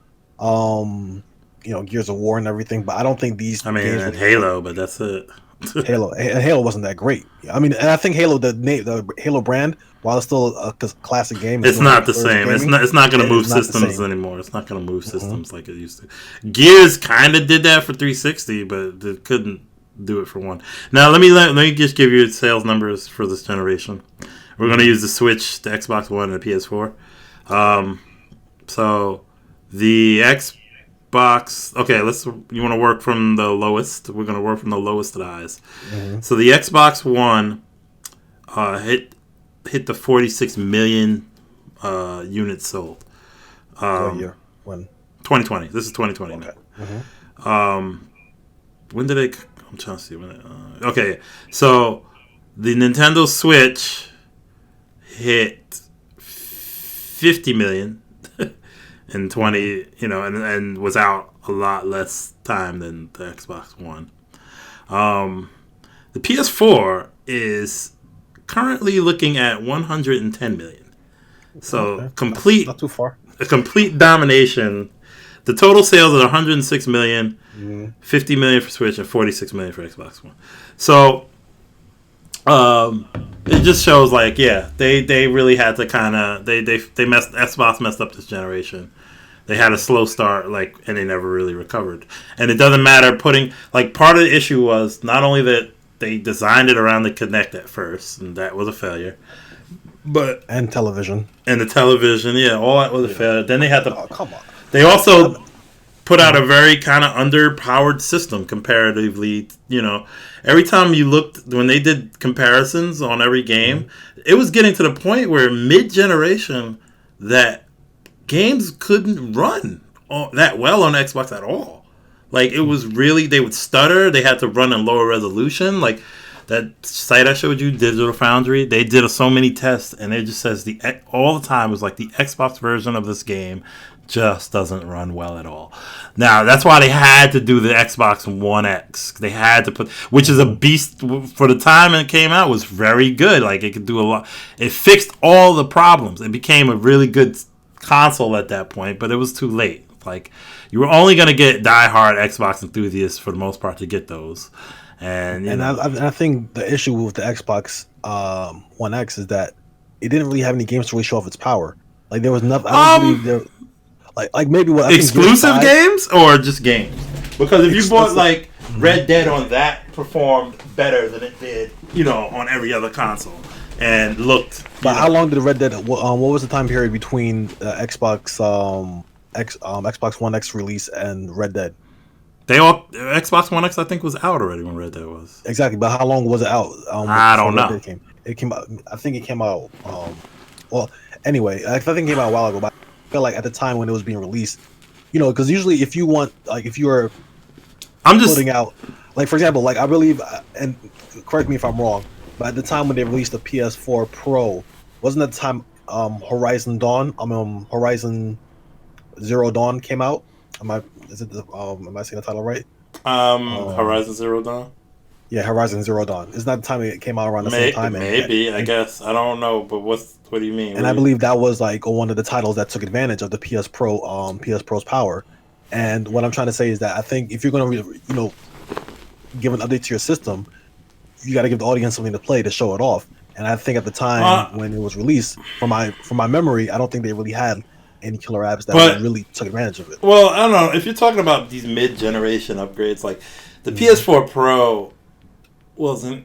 Gears of War and everything, but I don't think these games and Halo, but that's it. Halo wasn't that great. And I think Halo, the Halo brand, while it's still a classic game, it's not the same. It's not going to move systems anymore. It's not going to move systems like it used to. Gears kind of did that for 360, but it couldn't do it for one. Now let me just give you sales numbers for this generation. We're going to use the Switch, the Xbox One, and the PS4. So the Xbox. Okay, you want to work from the lowest? We're going to work from the lowest to the highest. So the Xbox One hit the 46 million units sold. What year? When? 2020. This is 2020 now. When did it? I'm trying to see when. Okay, so the Nintendo Switch hit 50 million. In 20, and was out a lot less time than the Xbox One. The PS4 is currently looking at 110 million. So complete, not too far. A complete domination. The total sales are 106 million, 50 million for Switch, and 46 million for Xbox One. So it just shows they really had to kind of Xbox messed up this generation. They had a slow start, and they never really recovered. And it doesn't matter part of the issue was not only that they designed it around the Kinect at first, and that was a failure, and television. And the television, all that was a failure. Then they had to. Oh, come on. They also put out a very kind of underpowered system comparatively. Every time you looked, when they did comparisons on every game, it was getting to the point where mid-generation that games couldn't run that well on Xbox at all. It was really, they would stutter. They had to run in lower resolution. That site I showed you, Digital Foundry, they did so many tests, and it just says all the time was the Xbox version of this game just doesn't run well at all. Now, that's why they had to do the Xbox One X. They had to put, which is a beast for the time it came out, was very good. Like, it could do a lot. It fixed all the problems. It became a really good console at that point, but it was too late. Like, you were only going to get diehard Xbox enthusiasts for the most part to get those. And I think the issue with the Xbox One X is that it didn't really have any games to really show off its power. Like, there was nothing. I don't believe there. Like maybe what exclusive games or just games? Because if you bought like Red Dead on that, performed better than it did, on every other console, and looked. But how long did Red Dead? What was the time period between Xbox Xbox One X release and Red Dead? Xbox One X I think was out already when Red Dead was. Exactly, but how long was it out? I don't know. It came out. I think it came out. Well, anyway, I think it came out a while ago. But I feel like at the time when it was being released, because usually if you want, like, if you're, putting out, like, for example, like, I believe, and correct me if I'm wrong, but at the time when they released the PS4 Pro, wasn't that the time Horizon Zero Dawn came out? Am I saying the title right? Horizon Zero Dawn. Yeah, Horizon Zero Dawn. Isn't that the time it came out around the same time? Maybe, I guess. I don't know, but what do you mean? And I believe that was like one of the titles that took advantage of the PS Pro's power. And what I'm trying to say is that I think if you're going to, give an update to your system, you got to give the audience something to play to show it off. And I think at the time when it was released, from my memory, I don't think they really had any killer apps that really took advantage of it. Well, I don't know. If you're talking about these mid-generation upgrades, like the PS4 Pro wasn't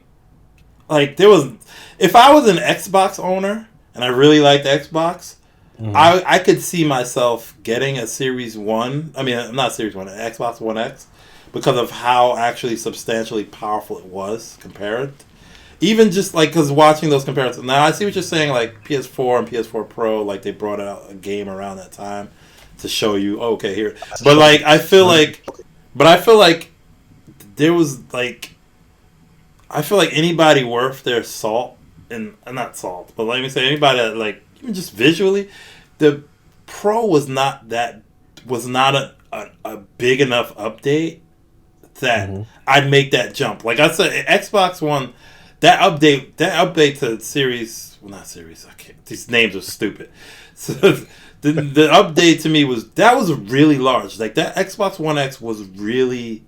like there was. If I was an Xbox owner and I really liked Xbox, I could see myself getting a Series 1. I mean, not Series 1, an Xbox One X, because of how actually substantially powerful it was compared. Even just like because watching those comparisons. Now I see what you're saying. Like PS4 and PS4 Pro, like they brought out a game around that time to show you, okay, here. But like I feel like there was like, I feel like anybody worth their salt, and not salt, but let me say anybody that, like, even just visually, the Pro was not a big enough update that I'd make that jump. Like I said, Xbox One. That update to Series, well, not Series. I can't. These names are stupid. So the update to me was really large. Like that Xbox One X was really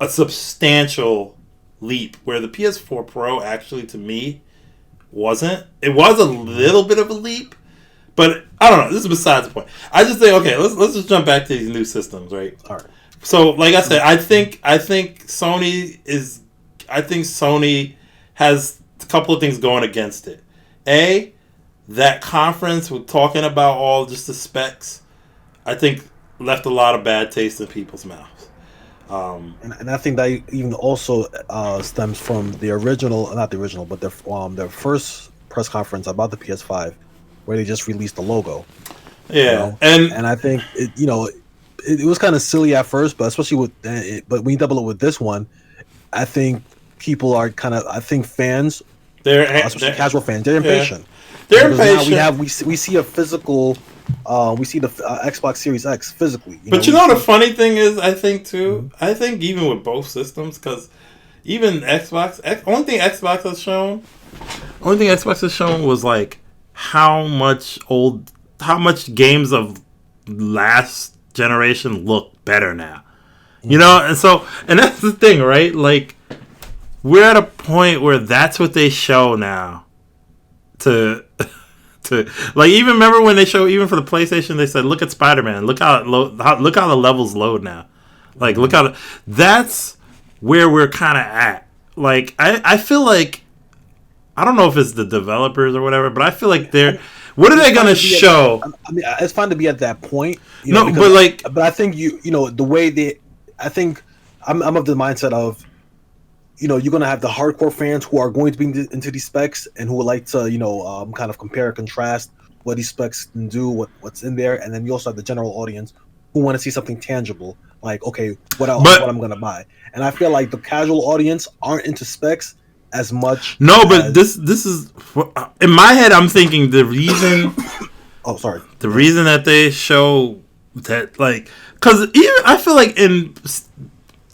a substantial leap, where the PS4 Pro actually to me wasn't. It was a little bit of a leap, but I don't know. This is besides the point. I just think, okay, let's just jump back to these new systems, right? All right. So, like I said, I think Sony has a couple of things going against it. That conference with talking about all just the specs, I think left a lot of bad taste in people's mouths. And I think that even also stems from the original, not the original, but their first press conference about the PS5, where they just released the logo. Yeah, and I think it was kind of silly at first, but especially with but when you double it with this one, I think people are fans, especially casual fans, they're impatient. They're impatient. Now we see a physical, we see the Xbox Series X physically. But the funny thing is, I think too, I think even with both systems, because even only thing Xbox has shown was like how much games of last generation look better now. And that's the thing, right? Like, we're at a point where that's what they show now. To like, even remember when they show, even for the PlayStation, they said, "Look at Spider-Man. Look how the levels load now. Like, look how that's where we're kind of at. Like, I feel like, I don't know if it's the developers or whatever, but I feel like what are they gonna show? I mean, it's fine to be at that point. But I think the way I think I'm of the mindset of, you're going to have the hardcore fans who are going to be into these specs and who would like to, kind of compare and contrast what these specs can do, what's in there. And then you also have the general audience who want to see something tangible, like, okay, what I'm going to buy. And I feel like the casual audience aren't into specs as much. No, but this is, in my head, I'm thinking the reason. Oh, sorry. The reason that they show that like, because even I feel like in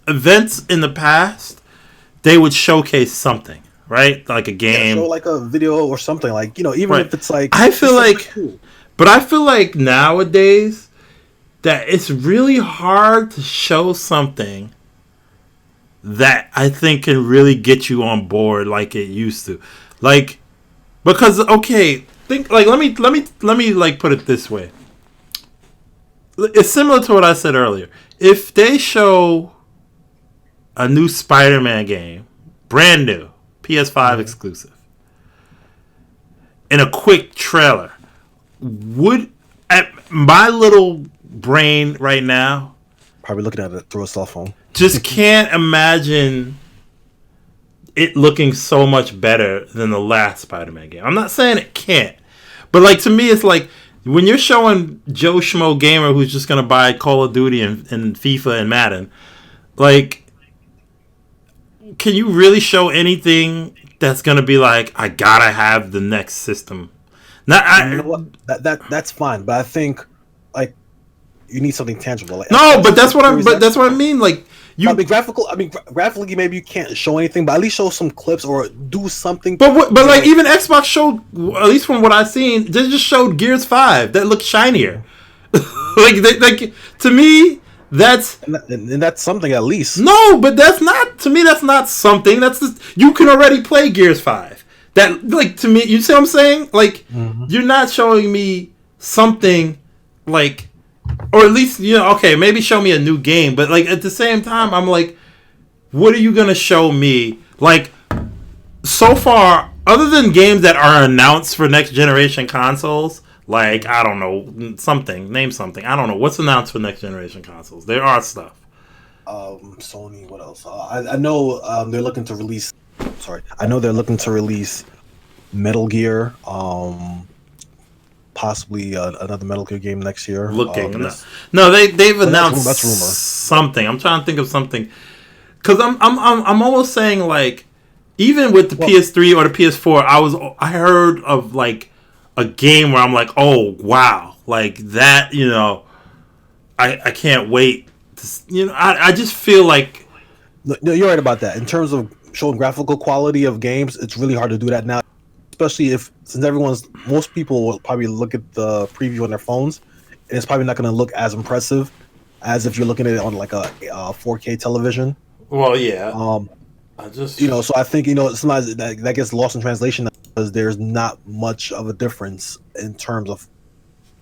events in the past they would showcase something, right? Like a game, show like a video or something, like, even right? if it's like, I feel like, cool. but I feel like nowadays that it's really hard to show something that I think can really get you on board like it used to, like, because okay, think like let me like put it this way. It's similar to what I said earlier. If they show a new Spider-Man game, brand new, PS5 exclusive, in a quick trailer, would at my little brain right now Probably looking at it through a cell phone. just can't imagine it looking so much better than the last Spider-Man game. I'm not saying it can't, but like to me, it's like when you're showing Joe Schmo gamer who's just gonna buy Call of Duty and FIFA and Madden, like, can you really show anything that's gonna be like, I gotta have the next system? Not, You know what? That's fine, but I think like you need something tangible. Like, no, but that's what I mean. Like, you, graphically, maybe you can't show anything, but at least show some clips or do something. but like even Xbox showed, at least from what I've seen, they just showed Gears 5 that looked shinier. like to me, that's and that's something at least. no, but that's not, to me, that's not something. That's just, you can already play Gears 5. That, like, to me, you see what I'm saying? Like, you're not showing me something like, or at least, okay, maybe show me a new game, but like at the same time, I'm like, what are you gonna show me? Like, so far, other than games that are announced for next generation consoles, like, I don't know, name something. I don't know what's announced for next generation consoles. There are stuff. Sony, what else? I know they're looking to release. Sorry, I know they're looking to release Metal Gear. Possibly another Metal Gear game next year. No, they've announced that's rumor. Something. I'm trying to think of something, because I'm almost saying, like, even with the PS3 or the PS4, I heard of like a game where I'm like, oh wow, like that, I can't wait to, I just feel like, no, you're right about that. In terms of showing graphical quality of games, it's really hard to do that now, especially since most people will probably look at the preview on their phones, and it's probably not going to look as impressive as if you're looking at it on like a 4K television. Well, yeah. I just so I think sometimes that gets lost in translation because there's not much of a difference in terms of.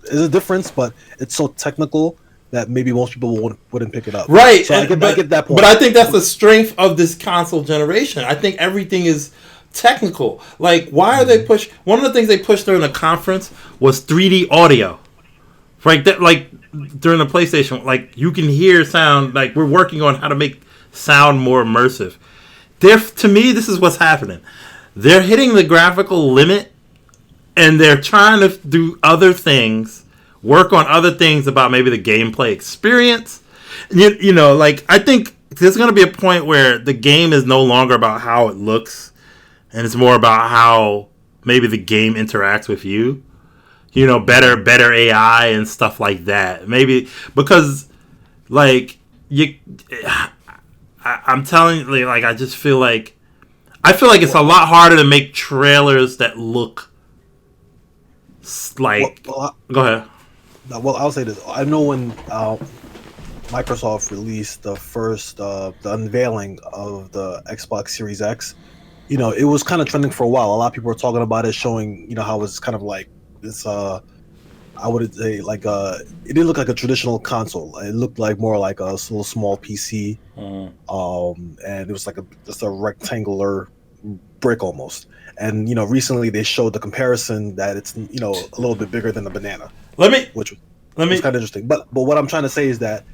There's a difference, but it's so technical that maybe most people wouldn't pick it up. Right. So I get that point. But I think that's the strength of this console generation. I think everything is technical. Like, why are they push? One of the things they pushed during the conference was 3D audio. Right. That, like, during the PlayStation, like, you can hear sound. Like, we're working on how to make sound more immersive. To me, this is what's happening. They're hitting the graphical limit, and they're trying to do other things, work on other things about maybe the gameplay experience. Like, I think there's going to be a point where the game is no longer about how it looks, and it's more about how maybe the game interacts with you. Better AI and stuff like that. Maybe because, like, I'm telling you, like, I just feel like it's a lot harder to make trailers that look like. Go ahead. Well, I'll say this. I know when Microsoft released the unveiling of the Xbox Series X, it was kind of trending for a while. A lot of people were talking about it, showing how it's kind of like this. I would say like it didn't look like a traditional console. It looked like more like a little small PC, and it was like just a rectangular brick almost. And recently they showed the comparison that it's a little bit bigger than a banana. Which was kind of interesting. But what I'm trying to say is that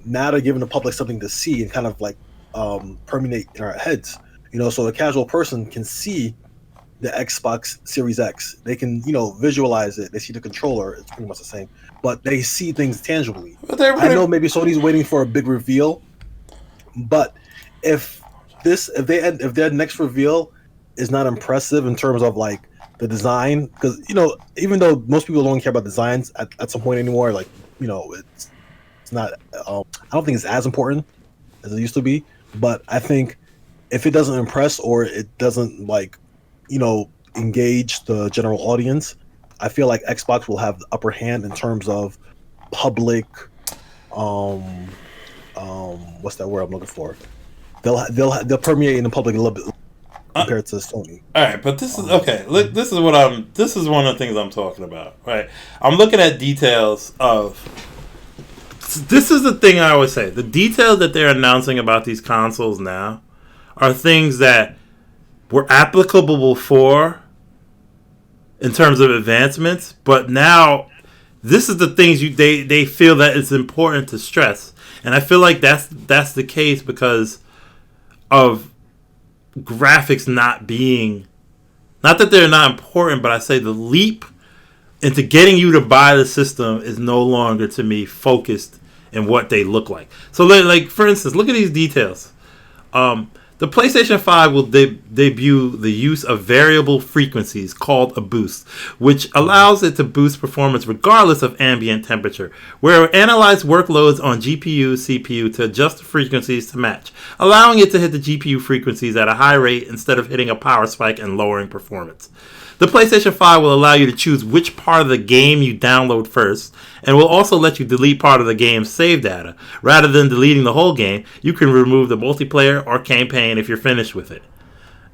now they're giving the public something to see and kind of like permeate in our heads. So a casual person can see the Xbox Series X. They can, visualize it. They see the controller. It's pretty much the same, but they see things tangibly. I know maybe Sony's waiting for a big reveal, but if their next reveal is not impressive in terms of like the design, because even though most people don't care about designs at some point anymore, like it's not. I don't think it's as important as it used to be. But I think if it doesn't impress or it doesn't engage the general audience, I feel like Xbox will have the upper hand in terms of public. What's that word I'm looking for? They'll permeate in the public a little bit compared to Sony. All right, but this is okay. Look, this is one of the things I'm talking about. Right, I'm looking at details of. This is the thing I always say. The details that they're announcing about these consoles now are things that were applicable before in terms of advancements, but now this is the things they feel that it's important to stress. And I feel like that's the case because of graphics not that they're not important, but I say the leap into getting you to buy the system is no longer, to me, focused in what they look like. So, like for instance, look at these details. The PlayStation 5 will debut the use of variable frequencies called a boost, which allows it to boost performance regardless of ambient temperature, where it will analyze workloads on GPU, CPU to adjust the frequencies to match, allowing it to hit the GPU frequencies at a high rate instead of hitting a power spike and lowering performance. The PlayStation 5 will allow you to choose which part of the game you download first, and will also let you delete part of the game's save data. Rather than deleting the whole game, you can remove the multiplayer or campaign if you're finished with it.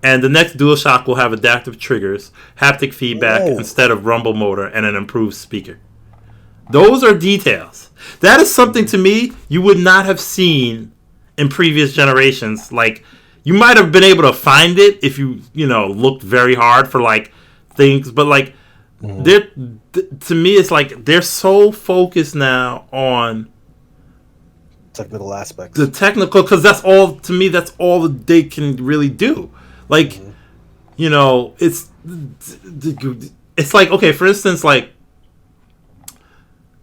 And the next DualShock will have adaptive triggers, haptic feedback instead of rumble motor, and an improved speaker. Those are details. That is something, to me, you would not have seen in previous generations. Like, you might have been able to find it if you looked very hard for, like, things, but like to me it's like they're so focused now on technical aspects, because that's all that they can really do. Like it's like, okay, for instance, like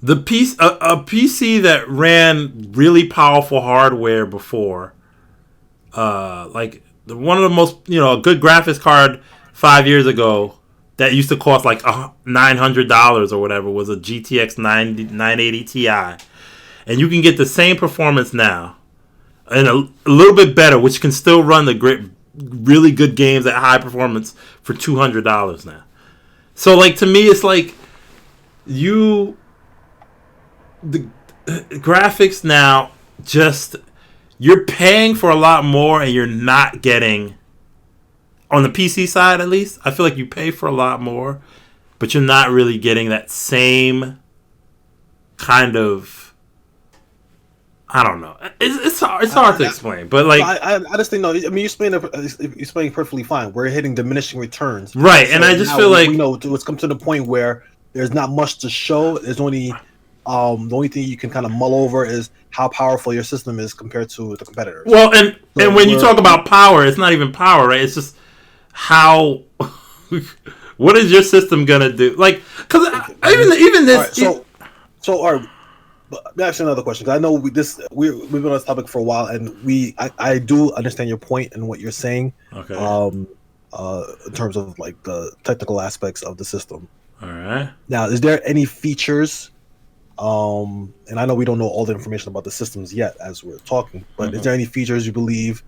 the piece a PC that ran really powerful hardware before, like one of the most a good graphics card 5 years ago that used to cost like $900 or whatever was a GTX 980 Ti. And you can get the same performance now and a little bit better, which can still run the great, really good games at high performance for $200 now. So, like, to me, it's like the graphics now, just, you're paying for a lot more and you're not getting... On the PC side, at least, I feel like you pay for a lot more, but you're not really getting that same kind of... I don't know. It's hard to explain, but like I just think no. I mean, you explain perfectly fine. We're hitting diminishing returns, right? So, and I just feel like it's come to the point where there's not much to show. There's only the only thing you can kind of mull over is how powerful your system is compared to the competitors. Well, and when you talk about power, it's not even power, right? It's just how what is your system gonna do? Like, because even this. All right, so all right. But actually, another question, because I know we've been on this topic for a while, and I do understand your point and what you're saying. Okay. In terms of like the technical aspects of the system. All right. Now, is there any features? And I know we don't know all the information about the systems yet as we're talking, but is there any features you believe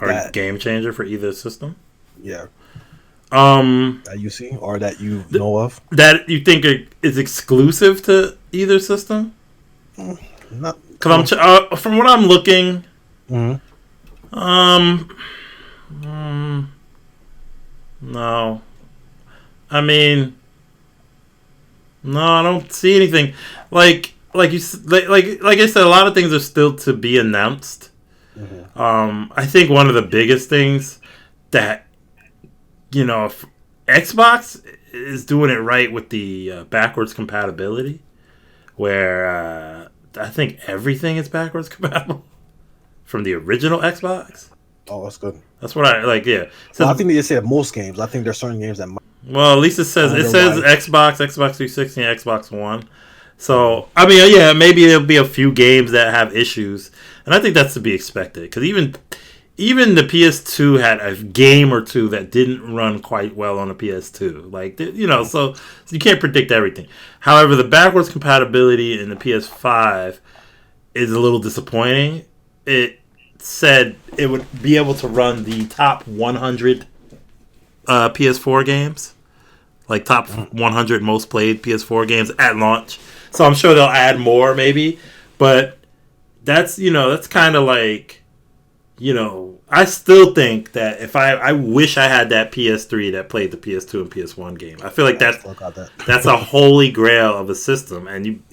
are a game changer for either system? Yeah. That you see or that you know of that you think is exclusive to either system? Not because from what I'm looking. No, I mean, no, I don't see anything. Like I said, a lot of things are still to be announced. I think one of the biggest things that if Xbox is doing it right with the backwards compatibility, where I think everything is backwards compatible from the original Xbox. Oh, that's good. That's what I like. Yeah, so I think they say most games. I think there's certain games that. Well, at least it says Xbox, Xbox 360, and Xbox One. So I mean, yeah, maybe there'll be a few games that have issues, and I think that's to be expected because even the PS2 had a game or two that didn't run quite well on the PS2. Like, so you can't predict everything. However, the backwards compatibility in the PS5 is a little disappointing. It said it would be able to run the top 100 PS4 games, like top 100 most played PS4 games at launch. So I'm sure they'll add more, maybe. But that's kind of like, I still think that if I wish I had that PS3 that played the PS2 and PS1 game. I feel like that's a holy grail of a system, and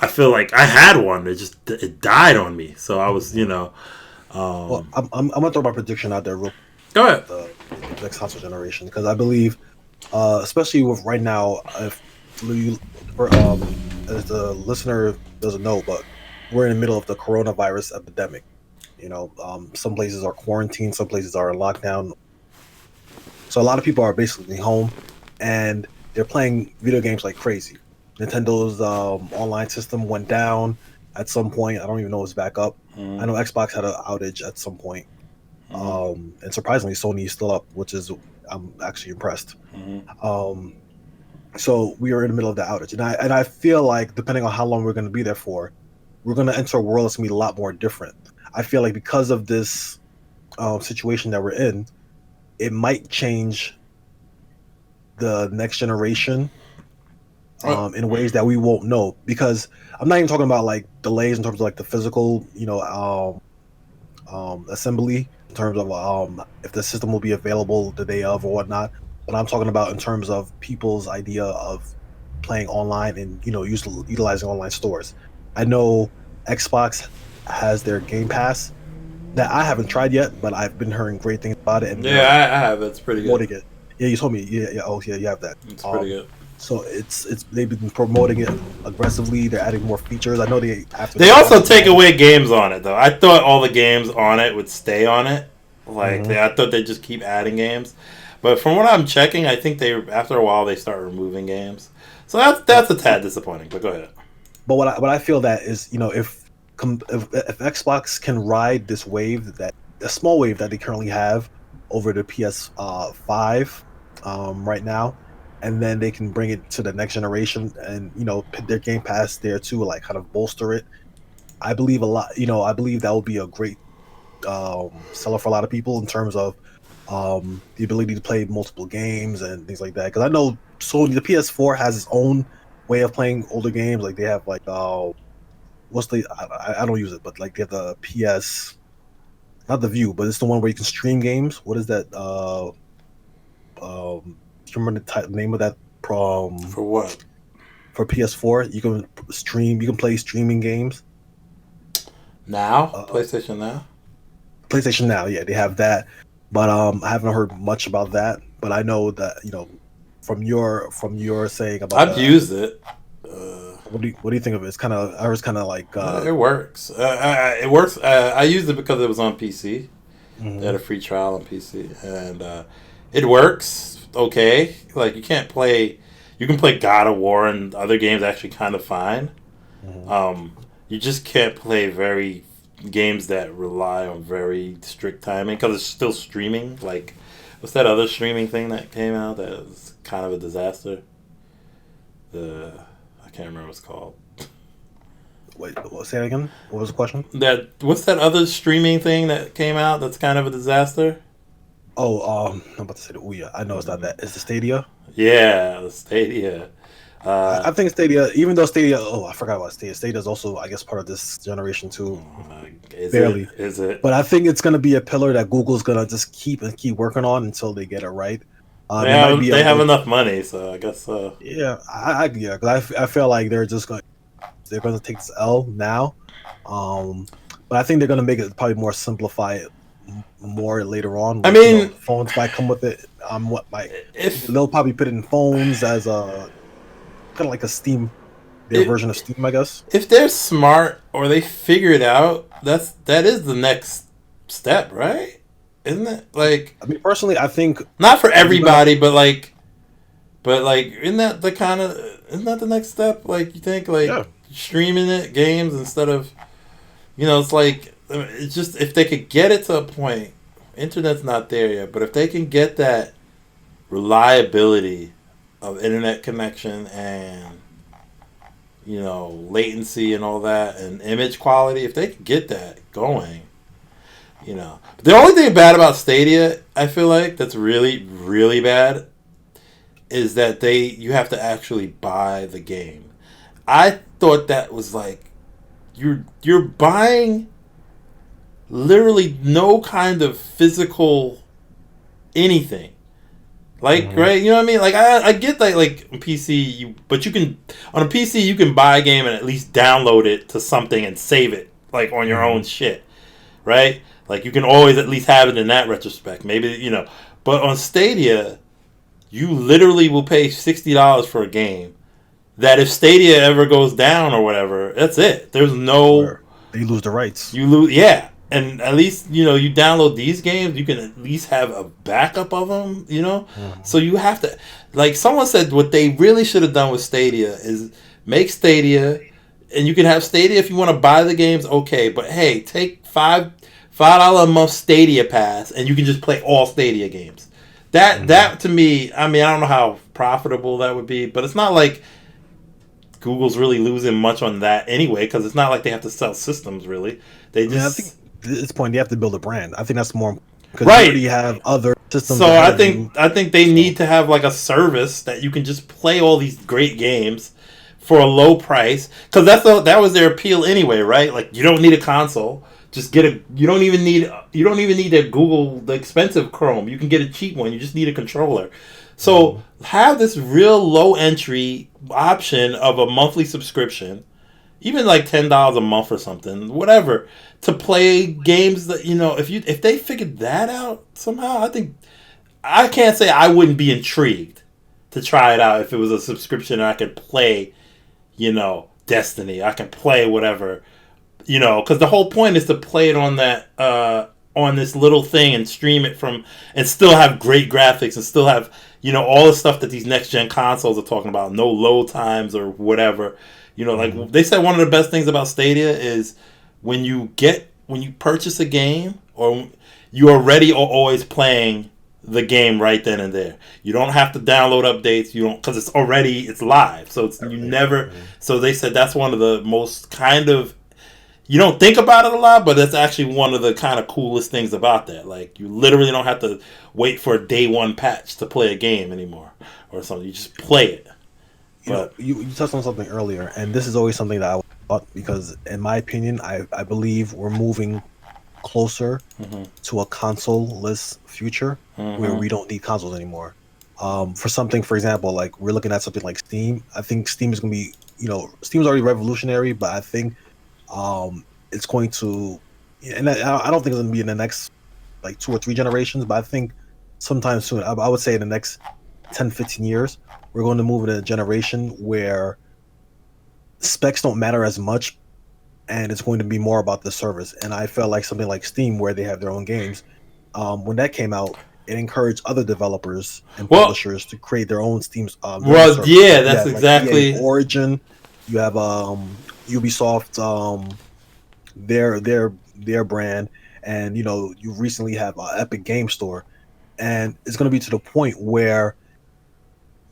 I feel like I had one. It died on me. So I was, Well, I'm gonna throw my prediction out there real. Go ahead. The next console generation, because I believe, especially with right now, if as the listener doesn't know, but we're in the middle of the coronavirus epidemic. Some places are quarantined, some places are in lockdown. So a lot of people are basically home, and they're playing video games like crazy. Nintendo's online system went down at some point. I don't even know if it's back up. I know Xbox had an outage at some point. And surprisingly, Sony is still up, which is I'm actually impressed. So we are in the middle of the outage, and I feel like depending on how long we're going to be there for, we're going to enter a world that's going to be a lot more different. I feel like because of this situation that we're in, it might change the next generation in ways that we won't know. Because I'm not even talking about like delays in terms of like the physical, assembly, in terms of if the system will be available the day of or whatnot. But I'm talking about in terms of people's idea of playing online and utilizing online stores. I know Xbox has their Game Pass that I haven't tried yet, but I've been hearing great things about it. And I have. It's pretty good. It. Yeah, you told me. Yeah. Oh, yeah, you have that. It's pretty good. So it's they've been promoting it aggressively. They're adding more features. I know they have to. They also take away games on it though. I thought all the games on it would stay on it. Like I thought they'd just keep adding games. But from what I'm checking, I think after a while they start removing games. So that's a tad disappointing. But go ahead. But what I feel that is, if Xbox can ride this wave, that a small wave that they currently have over the PS5 right now, and then they can bring it to the next generation and put their Game Pass there too, like kind of bolster it. I believe I believe that will be a great seller for a lot of people in terms of the ability to play multiple games and things like that. Because I know Sony, the PS4 has its own way of playing older games. Like they have like what's the I don't use it, but like they have the PS, not the View, but it's the one where you can stream games. What is that? Do you remember the name of that? For what? For PS4, you can stream. You can play streaming games. Now, PlayStation Now. PlayStation Now, yeah, they have that. But I haven't heard much about that. But I know that from your saying about. I've used it. What do you think of it? It's kind of like it works. It works. I used it because it was on PC. They had a free trial on PC, and it works okay. Like you can play God of War and other games actually kind of fine. You just can't play games that rely on very strict timing because it's still streaming. Like, what's that other streaming thing that came out that was kind of a disaster? I can't remember what it's called. Wait, say that again? What was the question? What's that other streaming thing that came out that's kind of a disaster? Oh, I'm about to say the Ouya. I know it's not that. It's the Stadia. Yeah, the Stadia. I think Stadia, even though Stadia, I forgot about Stadia. Stadia is also, I guess, part of this generation too. Barely. Is it? But I think it's going to be a pillar that Google's going to just keep working on until they get it right. They have enough money, so I guess so. Yeah, because I feel like they're going to take this L now. But I think they're going to make it probably more simplified more later on. Like, I mean, phones might come with it. They'll probably put it in phones as a kind of like a Steam, version of Steam, I guess. If they're smart or they figure it out, that is the next step, right? Isn't it? Like, I mean, personally, I think not for everybody, but isn't that the next step? Like, you think streaming games instead of, it's like it's just if they could get it to a point, internet's not there yet, but if they can get that reliability of internet connection and latency and all that and image quality, if they can get that going, the only thing bad about Stadia, I feel like that's really really bad, is that you have to actually buy the game. I thought that was like you're buying literally no kind of physical anything. Like, right? You know what I mean? Like, I get that, like, on PC, but you can, on a PC, you can buy a game and at least download it to something and save it, like, on your own shit. Right? Like, you can always at least have it in that retrospect. Maybe, But on Stadia, you literally will pay $60 for a game that if Stadia ever goes down or whatever, that's it. There's no... Where they lose the rights. You lose... Yeah. And at least, you download these games, you can at least have a backup of them, So you have to... Like, someone said what they really should have done with Stadia is make Stadia, and you can have Stadia if you want to buy the games, okay. But, hey, take $5 a month Stadia pass, and you can just play all Stadia games. That to me, I mean, I don't know how profitable that would be, but it's not like Google's really losing much on that anyway, because it's not like they have to sell systems, really. They just... Yeah, I think at this point, they have to build a brand. I think that's more because right. You already have other systems. So I think they need to have like a service that you can just play all these great games for a low price, because that was their appeal anyway, right? Like, you don't need a console. Just get a. You don't even need the Google, the expensive Chrome. You can get a cheap one. You just need a controller. So have this real low entry option of a monthly subscription, even like $10 a month or something, whatever, to play games that if they figured that out somehow, I can't say I wouldn't be intrigued to try it out if it was a subscription and I could play, Destiny, I can play whatever, because the whole point is to play it on that on this little thing and stream it from and still have great graphics and still have all the stuff that these next gen consoles are talking about, no load times or whatever. Like they said, one of the best things about Stadia is when you purchase a game, or you already are always playing the game right then and there. You don't have to download updates. Because it's live. So So they said that's one of the most kind of, you don't think about it a lot, but that's actually one of the kind of coolest things about that. Like, you literally don't have to wait for a day one patch to play a game anymore or something. You just play it. You touched on something earlier, and this is always something that I thought, because in my opinion, I believe we're moving closer to a console-less future where we don't need consoles anymore. For example, like we're looking at something like Steam. I think Steam is going to be, Steam's already revolutionary, but I think it's going to, and I don't think it's going to be in the next like 2 or 3 generations, but I think sometime soon, I would say in the next 10, 15 years, we're going to move into a generation where specs don't matter as much, and it's going to be more about the service. And I felt like something like Steam, where they have their own games, when that came out, it encouraged other developers and publishers to create their own Steam's. That's exactly like Origin. You have Ubisoft, their brand, and you recently have Epic Game Store, and it's going to be to the point where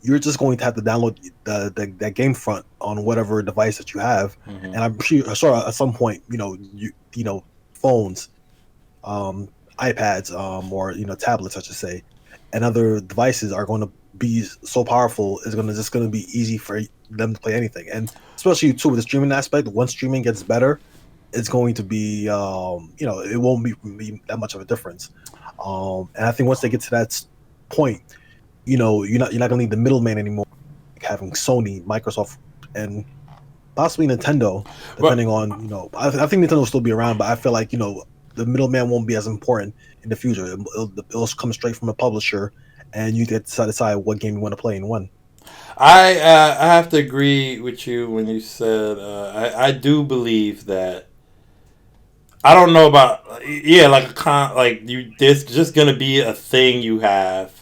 you're just going to have to download that game front on whatever device that you have. And I'm sure at some point, phones, iPads, or tablets, I should say, and other devices are going to be so powerful. It's just going to be easy for them to play anything, and especially too with the streaming aspect. Once streaming gets better, it's going to be it won't be that much of a difference. And I think once they get to that point, you're not gonna need the middleman anymore, like having Sony, Microsoft, and possibly Nintendo, depending on I think Nintendo will still be around, but I feel like the middleman won't be as important in the future. It'll come straight from a publisher, and you get to decide what game you want to play and when. I have to agree with you when you said I do believe that. I don't know about there's just gonna be a thing you have.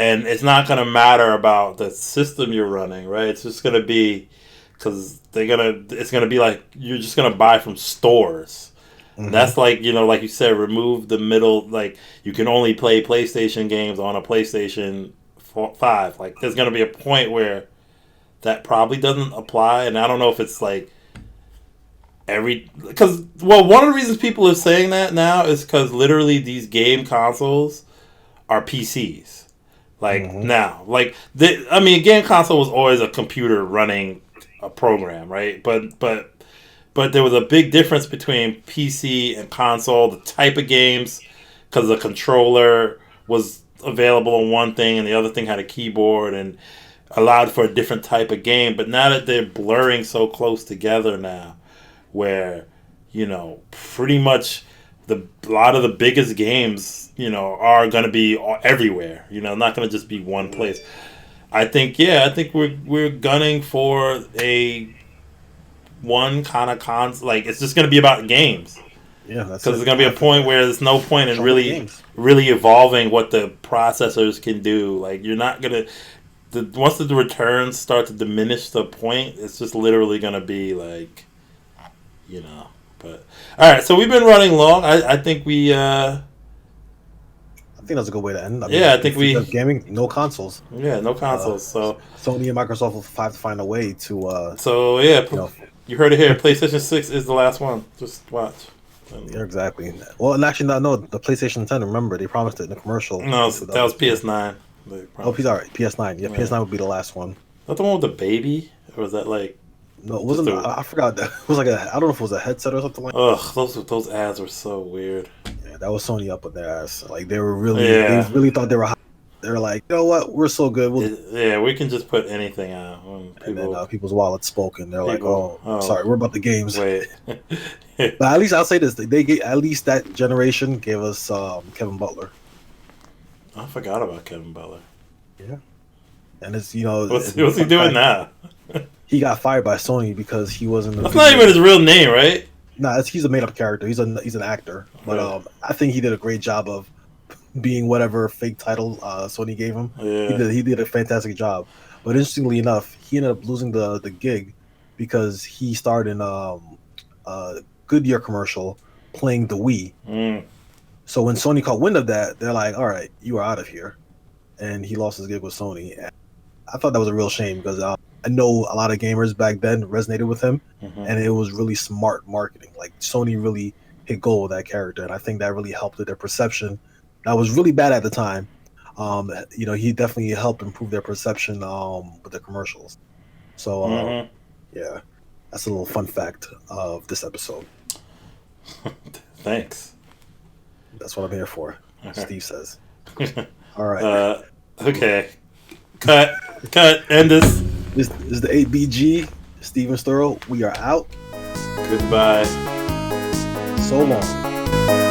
And it's not going to matter about the system you're running, right? It's just going to be, because it's going to be like, you're just going to buy from stores. And that's like, like you said, remove the middle. Like, you can only play PlayStation games on a PlayStation 5. Like, there's going to be a point where that probably doesn't apply. And I don't know if it's like because one of the reasons people are saying that now is because literally these game consoles are PCs. Like, now, like, a game console was always a computer running a program, right? But there was a big difference between PC and console, the type of games, because the controller was available on one thing and the other thing had a keyboard and allowed for a different type of game. But now that they're blurring so close together now, where, pretty much a lot of the biggest games, are going to be everywhere, not going to just be one place. I think we're gunning for a one kind of like, it's just going to be about games. Yeah, that's because there's going to be a point where there's no point in really evolving what the processors can do. Like, you're not going to, once the returns start to diminish the point, it's just literally going to be like, but all right, so we've been running long. I think we I think that's a good way to end. I think we gaming, no consoles. Yeah, no consoles. So Sony and Microsoft will have to find a way to. You heard it here. PlayStation 6 is the last one. Just watch. Yeah, exactly. Well, and actually, no. The PlayStation 10. Remember, they promised it in the commercial. No, that was PS9. Oh, PS9. Yeah, PS9 would be the last one. Is that the one with the baby, or was that like? No, it wasn't. I forgot that. It was like I don't know if it was a headset or something like that. Ugh, those ads were so weird. Yeah, that was Sony up with their ass. Like, they were really, they really thought they were hot. They were like, you know what, we're so good. We can just put anything out. And then people's wallets spoke, and they're like, sorry, we're about the games. Wait. But at least I'll say this: they gave, at least that generation gave us Kevin Butler. I forgot about Kevin Butler. Yeah, and it's what's he doing now? He got fired by Sony because he wasn't. That's not even his real name, right? Nah, he's a made-up character. He's an actor, but I think he did a great job of being whatever fake title Sony gave him. Yeah. He did a fantastic job. But interestingly enough, he ended up losing the gig because he starred in a Goodyear commercial playing the Wii. So when Sony caught wind of that, they're like, "All right, you are out of here," and he lost his gig with Sony. And I thought that was a real shame because I know a lot of gamers back then resonated with him, and it was really smart marketing. Like, Sony really hit gold with that character, and I think that really helped with their perception. That was really bad at the time. He definitely helped improve their perception with the commercials. So, yeah, that's a little fun fact of this episode. Thanks. That's what I'm here for, Steve says. All right. Okay. Cut. End this. This is the 8BG. Steven Sturl. We are out. Goodbye. So long.